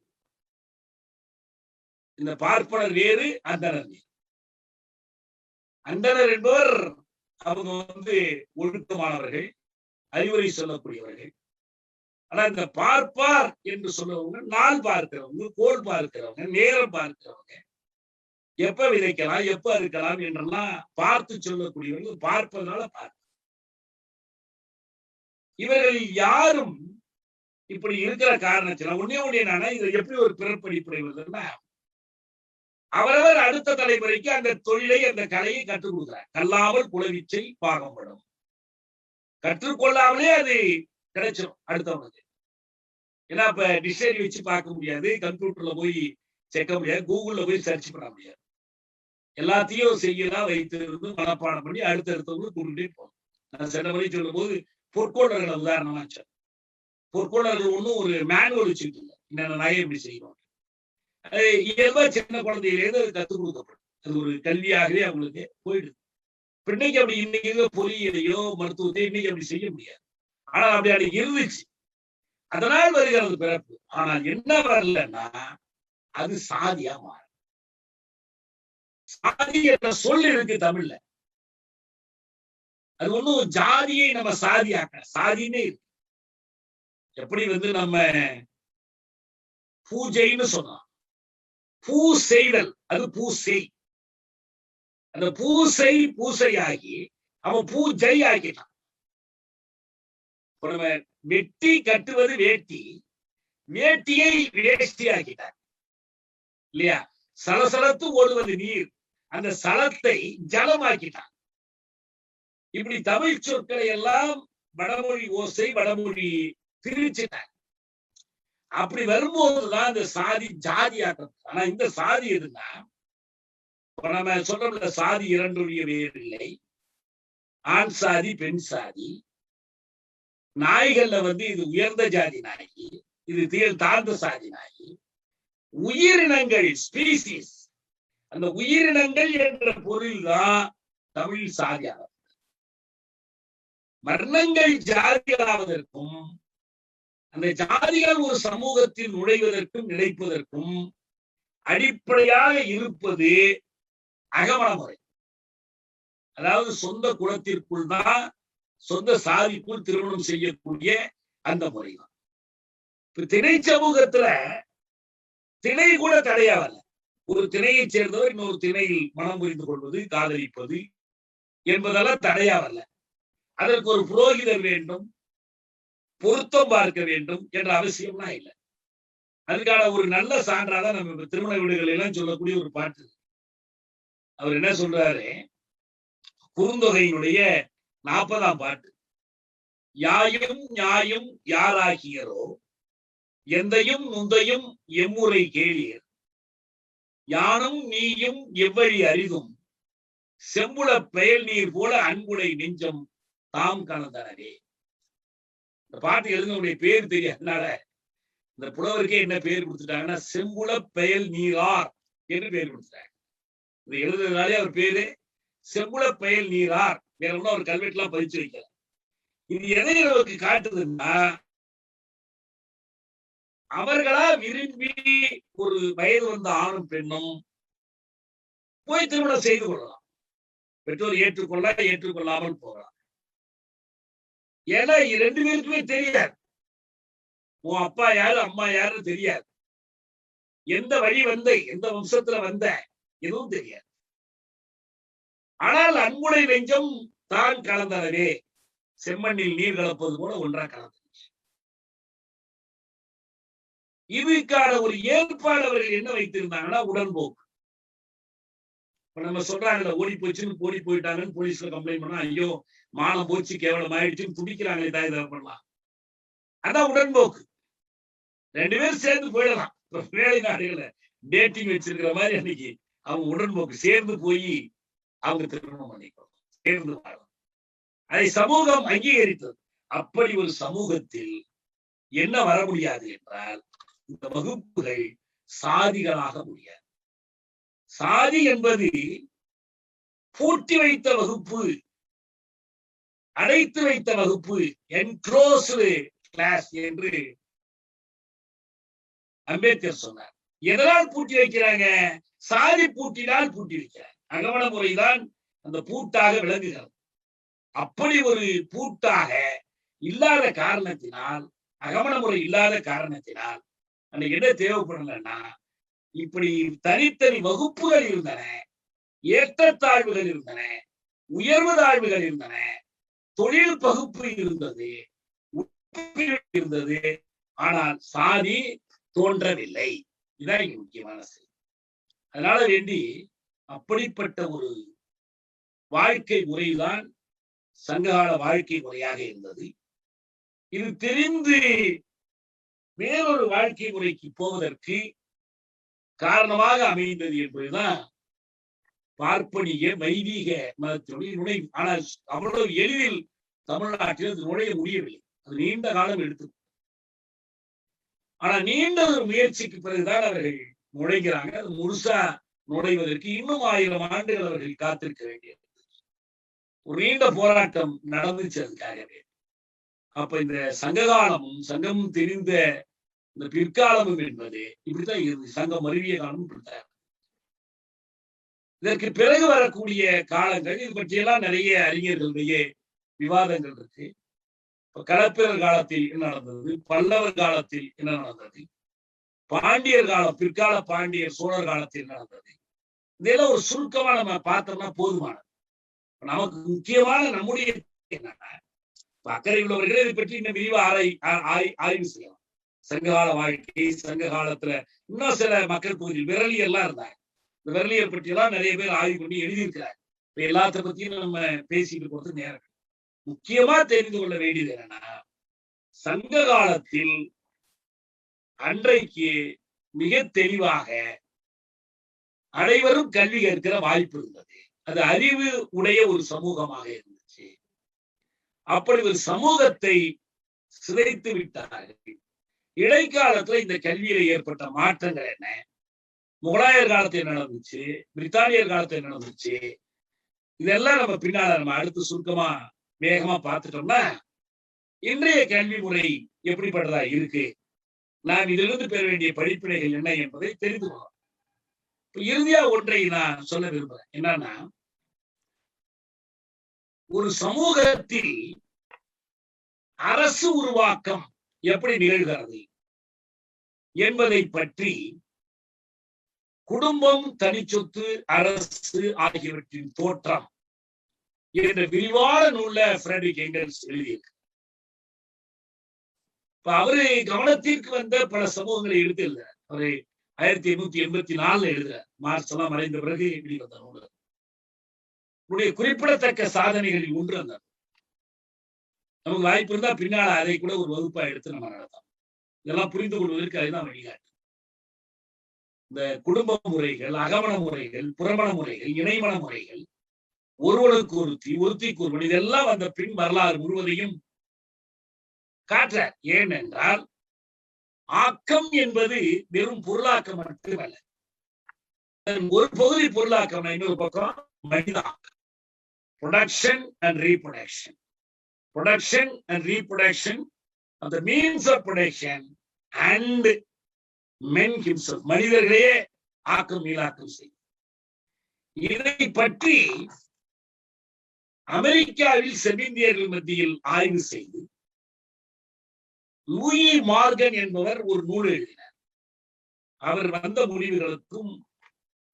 இந்த பார்ப்பனர் வேறு, அந்தனர் வேறு. அந்தனர் என்பவர் அவங்க ஒழுக்கமானவர்கள், அறிவுரை சொல்லக்கூடியவர்கள். ஆனா இந்த பார்ப்பார் என்று சொல்லுவவங்க நாள் பார்க்கிறவங்க, கோள் பார்க்கிறவங்க, நேரம் பார்க்கிறவங்க, எப்ப விதைக்கலாம், எப்ப அறுக்கலாம் என்றெல்லாம் பார்த்து சொல்லக்கூடியவர்கள் பார்ப்பதனால பார்க்க. இவர்கள் யாரும் இப்படி இருக்கிற காரணத்தினால் ஒன்னே நானா இதை எப்படி ஒரு பிறப்படிப்படை வருதுன்னா, அவரவர் அடுத்த தலைமுறைக்கு அந்த தொழிலை, அந்த கலையை கற்றுக் கொடுக்கிறார். கல்லாமல் குலவிச்சை பாகப்படும். கற்றுக்கொள்ளாமலே அது கிடைச்சிடும் அடுத்தவனுக்கு. ஏன்னா இப்ப டிக்ஷனரி வச்சு பார்க்க முடியாது, கம்ப்யூட்டர்ல போய் செக்க முடியாது, கூகுள்ல போய் சர்ச் பண்ண முடியாது. எல்லாத்தையும் செய்யலாம் வைத்திருந்து மனப்பாடம் பண்ணி அடுத்தடுத்தவங்களுக்கு கொண்டுட்டே போகணும். நான் சென்ற முறை சொல்லும் போது பொற்கோளர்களை உதாரணமா சொன்னேன். பொற்கோளர்கள் ஒன்றும் ஒரு மேனுவல் வச்சுட்டு இல்லை, என்னென்ன நகை எப்படி செய்யணும். அது இயல்பா சின்ன குழந்தையிலேருந்து அது கற்றுக் கொடுக்கப்படும். அது ஒரு கல்வியாகவே அவங்களுக்கு போயிடுது. இன்னைக்கு அப்படி இன்னைக்கு பொறியியலையோ மருத்துவத்தையோ இன்னைக்கு அப்படி செய்ய முடியாது. ஆனால் அப்படி அன்னைக்கு இருந்துச்சு. அதனால் வருகிறது பிறப்பு. ஆனால் என்ன வரலன்னா அது சாதியா மாறும். சாதி என்ற சொல் இருக்கு தமிழ்ல. அது ஒண்ணும் ஜாதியை நம்ம சாதியாக்க, சாதினே இருக்கு. எப்படி நம்ம பூஜைன்னு சொன்னோம், பூ செய்தல், அது பூசை. அந்த பூசை பூசையாகி அவன் பூஜை ஆக்கிட்டான். இப்ப நம்ம வெட்டி கட்டுவது வேட்டி, வேட்டியை வேஷ்டி ஆக்கிட்டார் இல்லையா? சலசலத்து ஓடுவது நீர், அந்த சலத்தை ஜலமாக்கிட்டான். இப்படி தமிழ் சொற்களை எல்லாம் வடமொழி ஓசை, வடமொழி பிரிச்சுட்டாங்க. அப்படி வரும்போதுதான் இந்த சாதி ஜாதி ஆட்டம். ஆனா இந்த சாதி எதுனா, நம்ம சொல்ற சாதி இரண்டுடைய வேறு இல்லை. ஆண் சாதி, பெண் சாதி. நாய்கள்ல இது உயர்ந்த ஜாதி நாய், இது தாழ்ந்த சாதி நாய். உயிரினங்கள், ஸ்பீசிஸ், அந்த உயிரினங்கள் என்ற பொருள்தான் தமிழ் சாதியாகும். வர்ணங்கள் ஜாதிகளாவதற்கும், அந்த ஜாதிகள் ஒரு சமூகத்தில் நுழைவதற்கும் நிலைப்பதற்கும் அடிப்படையாக இருப்பது அகமண முறை. அதாவது சொந்த குலத்திற்குள் தான், சொந்த சாதிக்குள் திருமணம் செய்யக்கூடிய அந்த முறைதான். இப்ப திணை சமூகத்துல திணை கூட தடையாவல்ல. ஒரு திணையை சேர்ந்தவர் இன்னொரு திணையில் மனம் புரிந்து கொள்வது, காதலிப்பது என்பதெல்லாம் தடையாவல்ல. அதற்கு ஒரு புரோகிதர் வேண்டும், பொருத்தம் பார்க்க வேண்டும் என்ற அவசியம்லாம் இல்லை. அதுக்கான ஒரு நல்ல சான்றாதான் நம்ம திருமண வீடுகள் எல்லாம் சொல்லக்கூடிய ஒரு பாட்டு. அவர் என்ன சொல்றாரு, குறுந்தொகையினுடைய 40ஆம் பாட்டு. யாயும் நியாயும் யாராகியரோ, எந்தையும் நுந்தையும் எம்முறை கேளீர், யானும் நீயும் எவ்வழி அரிதும், செம்புல பெயல் நீர் போல அன்புடை நெஞ்சம் தாம் கலந்தனவே. இந்த பாட்டு எழுதினுடைய பேர் தெரியாதனால இந்த புலவருக்கே என்ன பேர் கொடுத்துட்டாங்கன்னா செம்புல பெயல் நீரார் என்று பேர் கொடுத்துட்டாங்க. இது எழுதுறதுனாலே அவர் பேரு செம்புல பெயல் நீரார். வேற ஒன்னும் அவர் கல்வெட்டுலாம் பதிச்சு வைக்கல. இது எதை நமக்கு காட்டுதுன்னா, அவர்களா விரும்பி ஒரு வயது வந்த ஆணும் பெண்ணும் போய் திருமணம் செய்து கொள்ளலாம். பெற்றோர் ஏற்றுக்கொள்ள ஏற்றுக்கொள்ளாமல் போகலாம். ஏன்னா ரெண்டு பேருக்குமே தெரியாது, உன் அப்பா யாரு அம்மா யாருன்னு தெரியாது, எந்த வழி வந்த எந்த வம்சத்துல வந்த எதுவும் தெரியாது. ஆனால் அன்புடை நெஞ்சம் தான் கலந்தனவே, செம்மண்ணில் நீர் கலப்பது போல ஒன்றா கலந்து. இதுக்கான ஒரு ஏற்பாடு அவர்கள் என்ன வைத்திருந்தாங்கன்னா உடன்போக்கு. இப்ப நம்ம சொல்றாங்கல்ல, ஓடி போச்சுன்னு ஓடி போயிட்டாங்கன்னு போலீஸ்ல கம்ப்ளைண்ட் பண்ணா, ஐயோ மானம் போச்சு கேவலம் ஆயிடுச்சுன்னு துடிக்கிறாங்களே தான் இதை பண்ணலாம். அதான் உடன்போக்கு. ரெண்டு பேரும் சேர்ந்து போயிடலாம். வேலை நாடுகளை டேட்டிங் வச்சிருக்கிற மாதிரி அன்னைக்கு அவங்க உடன்போக்கு சேர்ந்து போய் அவங்க திருமணம் பண்ணிக்கணும், சேர்ந்து வாழலாம். அதை சமூகம் அங்கீகரித்தது. அப்படி ஒரு சமூகத்தில் என்ன வர முடியாது என்றால், இந்த வகுப்புகள் சாதிகளாக முடியாது. சாதி என்பது பூட்டி வைத்த வகுப்பு, அடைத்து வைத்த வகுப்பு, என்க்ளோஸ்டு கிளாஸ் என்று அம்பேத்கர் சொன்னார். எதனால் பூட்டி வைக்கிறாங்க? சாதி பூட்டினால் பூட்டி வைக்கிறார். அகமண முறைதான் அந்த பூட்டாக விளங்குகிறது. அப்படி ஒரு பூட்டாக இல்லாத காரணத்தினால், அகமண முறை இல்லாத காரணத்தினால் அன்னைக்கு என்ன தேவைப்படலன்னா, இப்படி தனித்தனி வகுப்புகள் இருந்தன, ஏற்றத்தாழ்வுகள் இருந்தன, உயர்வு தாழ்வுகள் இருந்தன, தொழில் பகுப்பு இருந்தது, இருந்தது. ஆனால் சாதி தோன்றவில்லை. இதான் இங்க முக்கியமான செய்தி. அதனால வேண்டி அப்படிப்பட்ட ஒரு வாழ்க்கை முறைதான் சங்ககால வாழ்க்கை முறையாக இருந்தது. இது தெரிந்து வேறொரு வாழ்க்கை முறைக்கு போவதற்கு காரணமாக அமைந்தது என்பதுதான் பார்ப்பனிய வைதீக மதத்தினுடைய நுழைவு. ஆனால் அவ்வளவு எளிதில் தமிழ்நாட்டில் அது நுழைய முடியவில்லை. அது நீண்ட காலம் எடுத்து. ஆனா நீண்ட ஒரு முயற்சிக்கு பிறகுதான் அவர்கள் நுழைகிறாங்க. அது முழுசா நுழைவதற்கு இன்னும் 1000 ஆண்டுகள் அவர்கள் காத்திருக்க வேண்டியது. ஒரு நீண்ட போராட்டம் நடந்துச்சு அதுக்காகவே. அப்ப இந்த சங்ககாலமும் சங்கமும் தெரிந்த இந்த பிற்காலமும் என்பது இப்படித்தான் இருந்து, சங்கம் மருவிய காலமும் இப்படித்தான். இதற்கு பிறகு வரக்கூடிய காலங்கள் இது பற்றியெல்லாம் நிறைய அறிஞர்களுடைய விவாதங்கள் இருக்கு. இப்ப களப்பிரர் காலத்தில் என்ன நடந்தது, பல்லவர் காலத்தில் என்ன நடந்தது, பாண்டியர் காலம், பிற்கால பாண்டியர் சோழர் காலத்தில் நடந்தது, இதெல்லாம் ஒரு சுருக்கமா நம்ம பார்த்தோம்னா போதுமானது. நமக்கு முக்கியமான நம்முடைய என்னன்னா, அக்கறை உள்ளவர்கள் இதை பற்றி இன்னும் விரிவா ஆய்வு செய்யலாம். சங்ககால வாழ்க்கை, சங்க காலத்துல இன்னும் சில மக்கள் பகுதியில் விரலியர் எல்லாம் இருந்தாங்க. இந்த விரலியர் பற்றி எல்லாம் நிறைய பேர் ஆய்வு பண்ணி எழுதியிருக்கிறாங்க. இப்ப எல்லாத்த பத்தியும் நம்ம பேசிட்டு போறது நேரம். முக்கியமா தெரிந்து கொள்ள வேண்டியது என்னன்னா, சங்க காலத்தில் அன்றைக்கு மிக தெளிவாக அனைவரும் கல்வி கற்கிற வாய்ப்பு இருந்தது. அது அறிவு உடைய ஒரு சமூகமாக இருந்துச்சு. அப்படி ஒரு சமூகத்தை சிதைத்து விட்டார்கள். இடைக்காலத்துல இந்த கல்வியில ஏற்பட்ட மாற்றங்கள் என்ன? முகலாயர் காலத்தில் நடந்துச்சு, பிரித்தானியர் காலத்தில் நடந்துச்சு. இதெல்லாம் நம்ம பின்னால நம்ம அடுத்து சுருக்கமா வேகமா பார்த்துட்டோம்னா, இன்றைய கல்வி முறை எப்படிப்பட்டதா இருக்கு, நாம் இதிலிருந்து பெற வேண்டிய படிப்பினைகள் என்ன என்பதை தெரிந்து கொள்ளலாம். இறுதியா ஒன்றை நான் சொல்ல விரும்புறேன். என்னன்னா, ஒரு சமூகத்தில் அரசு உருவாக்கம் எப்படி நிகழ்கிறது என்பதை பற்றி குடும்பம், தனிச்சொத்து, அரசு ஆகியவற்றின் தோற்றம் என்ற விரிவான நூல்ல ஃபிரெட்ரிக் எங்கெல்ஸ் எழுதியிருக்கு. இப்ப அவரு கவனத்திற்கு வந்த பல சமூகங்களை எடுத்து எழுதுறார். அவரு 1884 எழுதுறார். மார்க்ஸ் எல்லாம் மறைந்த பிறகு வெளிவந்த நூல். உடைய குறிப்பிடத்தக்க சாதனைகளில் ஒன்று அந்த. நமக்கு வாய்ப்பு இருந்தா பின்னால அதை கூட ஒரு வகுப்பா எடுத்து நம்ம நடத்தலாம். இதெல்லாம் புரிந்து கொள்வதற்கு அதுதான் வழிகாட்டு. இந்த குடும்ப முறைகள், அகமண முறைகள், புறமண முறைகள், இணைமண முறைகள், ஒருவனுக்கு ஒருத்தி, ஒருத்திக்கு ஒருவன், இதெல்லாம் அந்த பின் வரலாறு முழுவதையும் காட்டுறார். ஏனென்றால் ஆக்கம் என்பது வெறும் பொருளாக்கம் மட்டுமல்ல. ஒரு பகுதி பொருளாக்கம், இன்னொரு பக்கம் மனித ஆக்கம். Production and reproduction. Production and reproduction of the means of production and men himself. மனிதர்களே ஆக்கம் மீளாக்கம் செய்யும். இதை பற்றி அமெரிக்காவில் செவிந்தியர்கள் மத்தியில் ஆய்வு செய்து லூயி மார்கன் என்பவர் ஒரு நூல் எழுதினார். அவர் வந்த முடிவுகளுக்கும்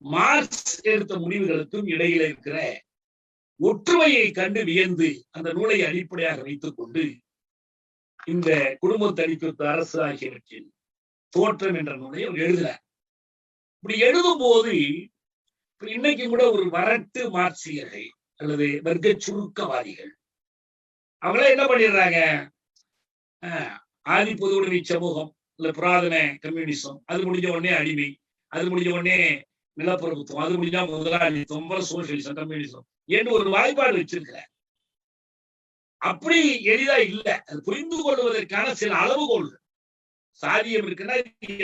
மார்க்ஸ் எடுத்த முடிவுகளுக்கும் இடையில இருக்கிற ஒற்றுமையை கண்டு வியந்து அந்த நூலை அடிப்படையாக வைத்துக் கொண்டு இந்த குடும்ப தனிச்சொத்து, அரசு ஆகியவற்றின் தோற்றம் என்ற நூலை அவர் எழுதினார். இப்படி எழுதும் போது இன்னைக்கு கூட ஒரு வரட்டு மார்க்சியர்கள் அல்லது வர்க்க சுருக்கவாதிகள் அவங்களே என்ன பண்ணிடுறாங்க, ஆதி பொது உடைமை சமூகம் இல்ல புராதன கம்யூனிசம், அது முடிஞ்ச உடனே அடிமை, அது முடிஞ்ச உடனே நிலப்பிரபுத்துவம், அது முடிஞ்சா முதலாளித்துவம், சோசியலிசம், கம்யூனிசம் என்று ஒரு வாய்ப்பாடு வச்சிருக்கிறார். அப்படி எளிதா இல்லை. அது புரிந்து கொள்வதற்கான சில அளவுகோள்கள். சாதியம் இருக்குன்னா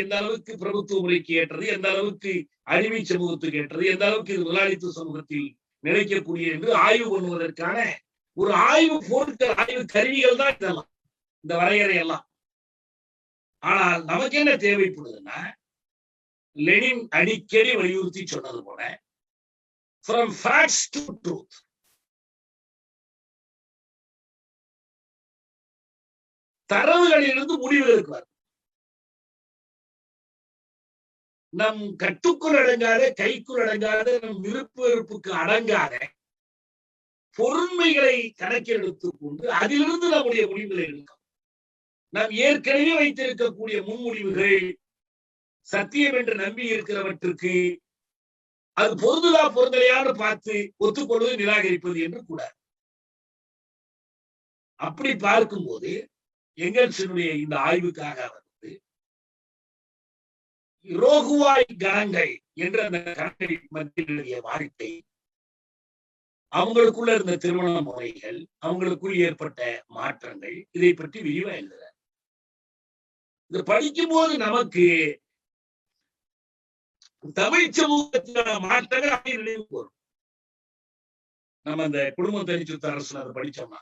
எந்த அளவுக்கு பிரபுத்துவ முறைக்கு ஏற்றது, எந்த அளவுக்கு அடிமை சமூகத்துக்கு ஏற்றது, எந்த அளவுக்கு இது முதலாளித்துவ சமூகத்தில் நிலைக்கக்கூடிய என்று ஆய்வு பண்ணுவதற்கான ஒரு ஆய்வு பொருட்கள், ஆய்வு கருவிகள் தான் இதெல்லாம், இந்த வரையறை எல்லாம். ஆனால் நமக்கு என்ன தேவைப்படுதுன்னா, லெனின் அடிக்கடி வலியுறுத்தி சொன்னது போல, from facts to truth. தரவுகளிலிருந்து முடிவுகளுக்கு வரும். நம் கட்டுக்குள் அடங்காத, கைக்குள் அடங்காத, நம் விருப்பு வெறுப்புக்கு அடங்காத பொருண்மைகளை கணக்கில் எடுத்துக் கொண்டு அதிலிருந்து நம்முடைய முடிவுகளை எடுக்கும். நாம் ஏற்கனவே வைத்திருக்கக்கூடிய முன்முடிவுகள் சத்தியம் என்று நம்பி இருக்கிறவற்றுக்கு அது பொருந்துதா பொருந்தலையான்னு பார்த்து ஒத்துக்கொள்வது, நிராகரிப்பது என்று கூட. அப்படி பார்க்கும்போது எங்கெல்ஸினுடைய இந்த ஆய்வுக்காக வந்து ரோகுவாய் கணங்கள் என்ற அந்த கணக்கை மத்திய வாழ்க்கை, அவங்களுக்குள்ள இருந்த திருமண முறைகள், அவங்களுக்குள் ஏற்பட்ட மாற்றங்கள், இதை பற்றி விரிவா எழுதுறார். இது படிக்கும் போது நமக்கு தமிழ் சமூகத்தின மாற்றங்கள் அப்படி நினைவு வரும். நம்ம அந்த குடும்ப தனிச்சொத்து அரசு அதை படிச்சோம்னா,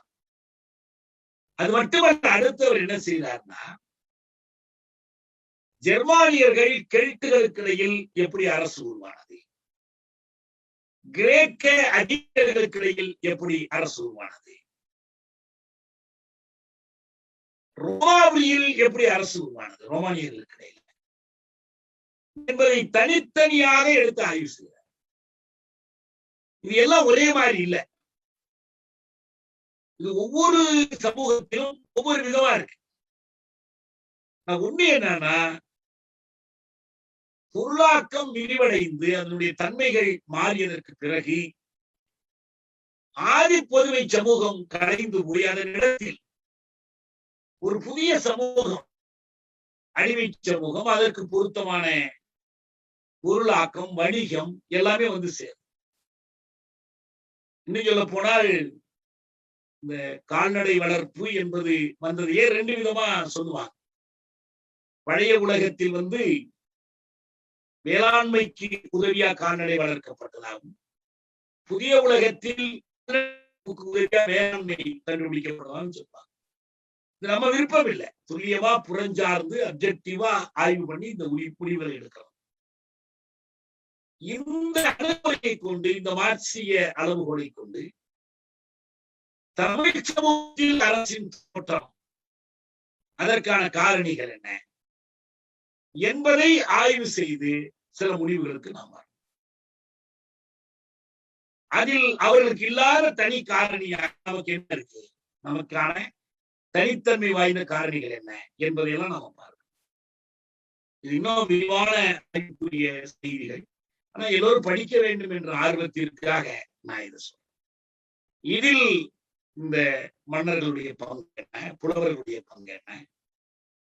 அது மட்டுமல்ல, அடுத்தவர் என்ன செய்தார்னா, ஜெர்மானியர்கள் கெல்ட்டுகளுக்கு இடையில் எப்படி அரசு உருவானது, கிரேக்க அதிகர்களுக்கு இடையில் எப்படி அரசு உருவானது, ரோமாவில் எப்படி அரசு உருவானது, ரோமானியர்களுக்கு இடையில் என்பதை தனித்தனியாக எடுத்து ஆய்வு செய்கிறார். இது எல்லாம் ஒரே மாதிரி இல்லை. இது ஒவ்வொரு சமூகத்திலும் ஒவ்வொரு விதமா இருக்கு. உண்மை என்னன்னா, பொருளாக்கம் விரிவடைந்து அதனுடைய தன்மைகள் மாறியதற்கு பிறகு ஆதி பொதுவை சமூகம் கலைந்து போய் அதன் இடத்தில் ஒரு புதிய சமூகம், அடிமை சமூகம், அதற்கு பொருத்தமான பொருளாக்கம், வணிகம் எல்லாமே வந்து சேரும். இன்னும் சொல்ல போனால் இந்த கால்நடை வளர்ப்பு என்பது வந்ததையே 2 விதமா சொல்லுவாங்க. பழைய உலகத்தில் வந்து வேளாண்மைக்கு உதவியா கால்நடை வளர்க்கப்பட்டதாகும், புதிய உலகத்தில் உதவியா வேளாண்மை கண்டுபிடிக்கப்பட்டதாகவும் சொல்லுவாங்க. இது நம்ம விருப்பம் இல்லை, துல்லியமா புறஞ்சார்ந்து அப்ஜெக்டிவா ஆய்வு பண்ணி இந்த முடிவுகளை எடுக்கலாம். இந்த அணுகுமுறையை கொண்டு, இந்த மார்க்சிய அளவுகோலை கொண்டு தமிழ் சமூகத்தில் அரசின் தோற்றம், அதற்கான காரணிகள் என்ன என்பதை ஆய்வு செய்து சில முடிவுகளுக்கு நாம் வரோம். அதில் அவர்களுக்கு இல்லாத தனி காரணியாக நமக்கு என்ன இருக்கு, நமக்கான தனித்தன்மை வாய்ந்த காரணிகள் என்ன என்பதையெல்லாம் நாம பார்க்கணும். இது இன்னும் விரிவான ஆய்வுக்குரிய செய்திகள். ஆனா எல்லோரும் படிக்க வேண்டும் என்ற ஆர்வத்திற்காக நான் இதை சொல்றேன். இதில் இந்த மன்னர்களுடைய பங்கு என்ன, புலவர்களுடைய பங்கு என்ன,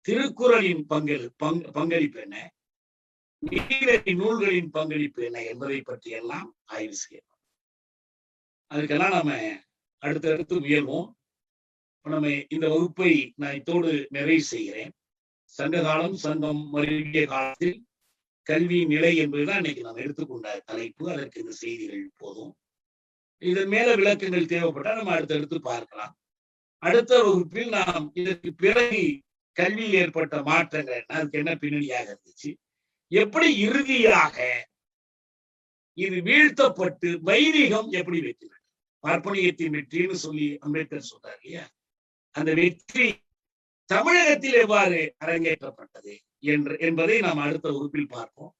திருக்குறளின் பங்களிப்பு என்ன, நீதிநெறி நூல்களின் பங்களிப்பு என்ன என்பதை பற்றி எல்லாம் ஆய்வு செய்யணும். அதுக்கெல்லாம் நாம அடுத்தடுத்து முயல்வோம். நம்ம இந்த வகுப்பை நான் இதோடு நிறைவு செய்கிறேன். சங்ககாலம், சங்கம் மருவிய காலத்தில் கல்வி நிலை என்பதுதான் இன்னைக்கு நாம் எடுத்துக்கொண்ட தலைப்பு. அதற்கு இந்த செய்திகள் போதும். இதன் மேல விளக்கங்கள் தேவைப்பட்டால் நம்ம அடுத்தடுத்து பார்க்கலாம். அடுத்த வகுப்பில் நாம் இதற்கு பிறகு கல்வியில் ஏற்பட்ட மாற்றங்கள் என்ன, அதுக்கு என்ன பின்னணியாக இருந்துச்சு, எப்படி இறுதியாக இது வீழ்த்தப்பட்டு வைதிகம் எப்படி வெற்றி பெற்றது, பார்ப்பனியத்தின் வெற்றின்னு சொல்லி அம்பேத்கர் சொல்றாரு இல்லையா, அந்த வெற்றி தமிழகத்தில் எவ்வாறு அரங்கேற்றப்பட்டது என்பதை நாம் அடுத்த வகுப்பில் பார்ப்போம்.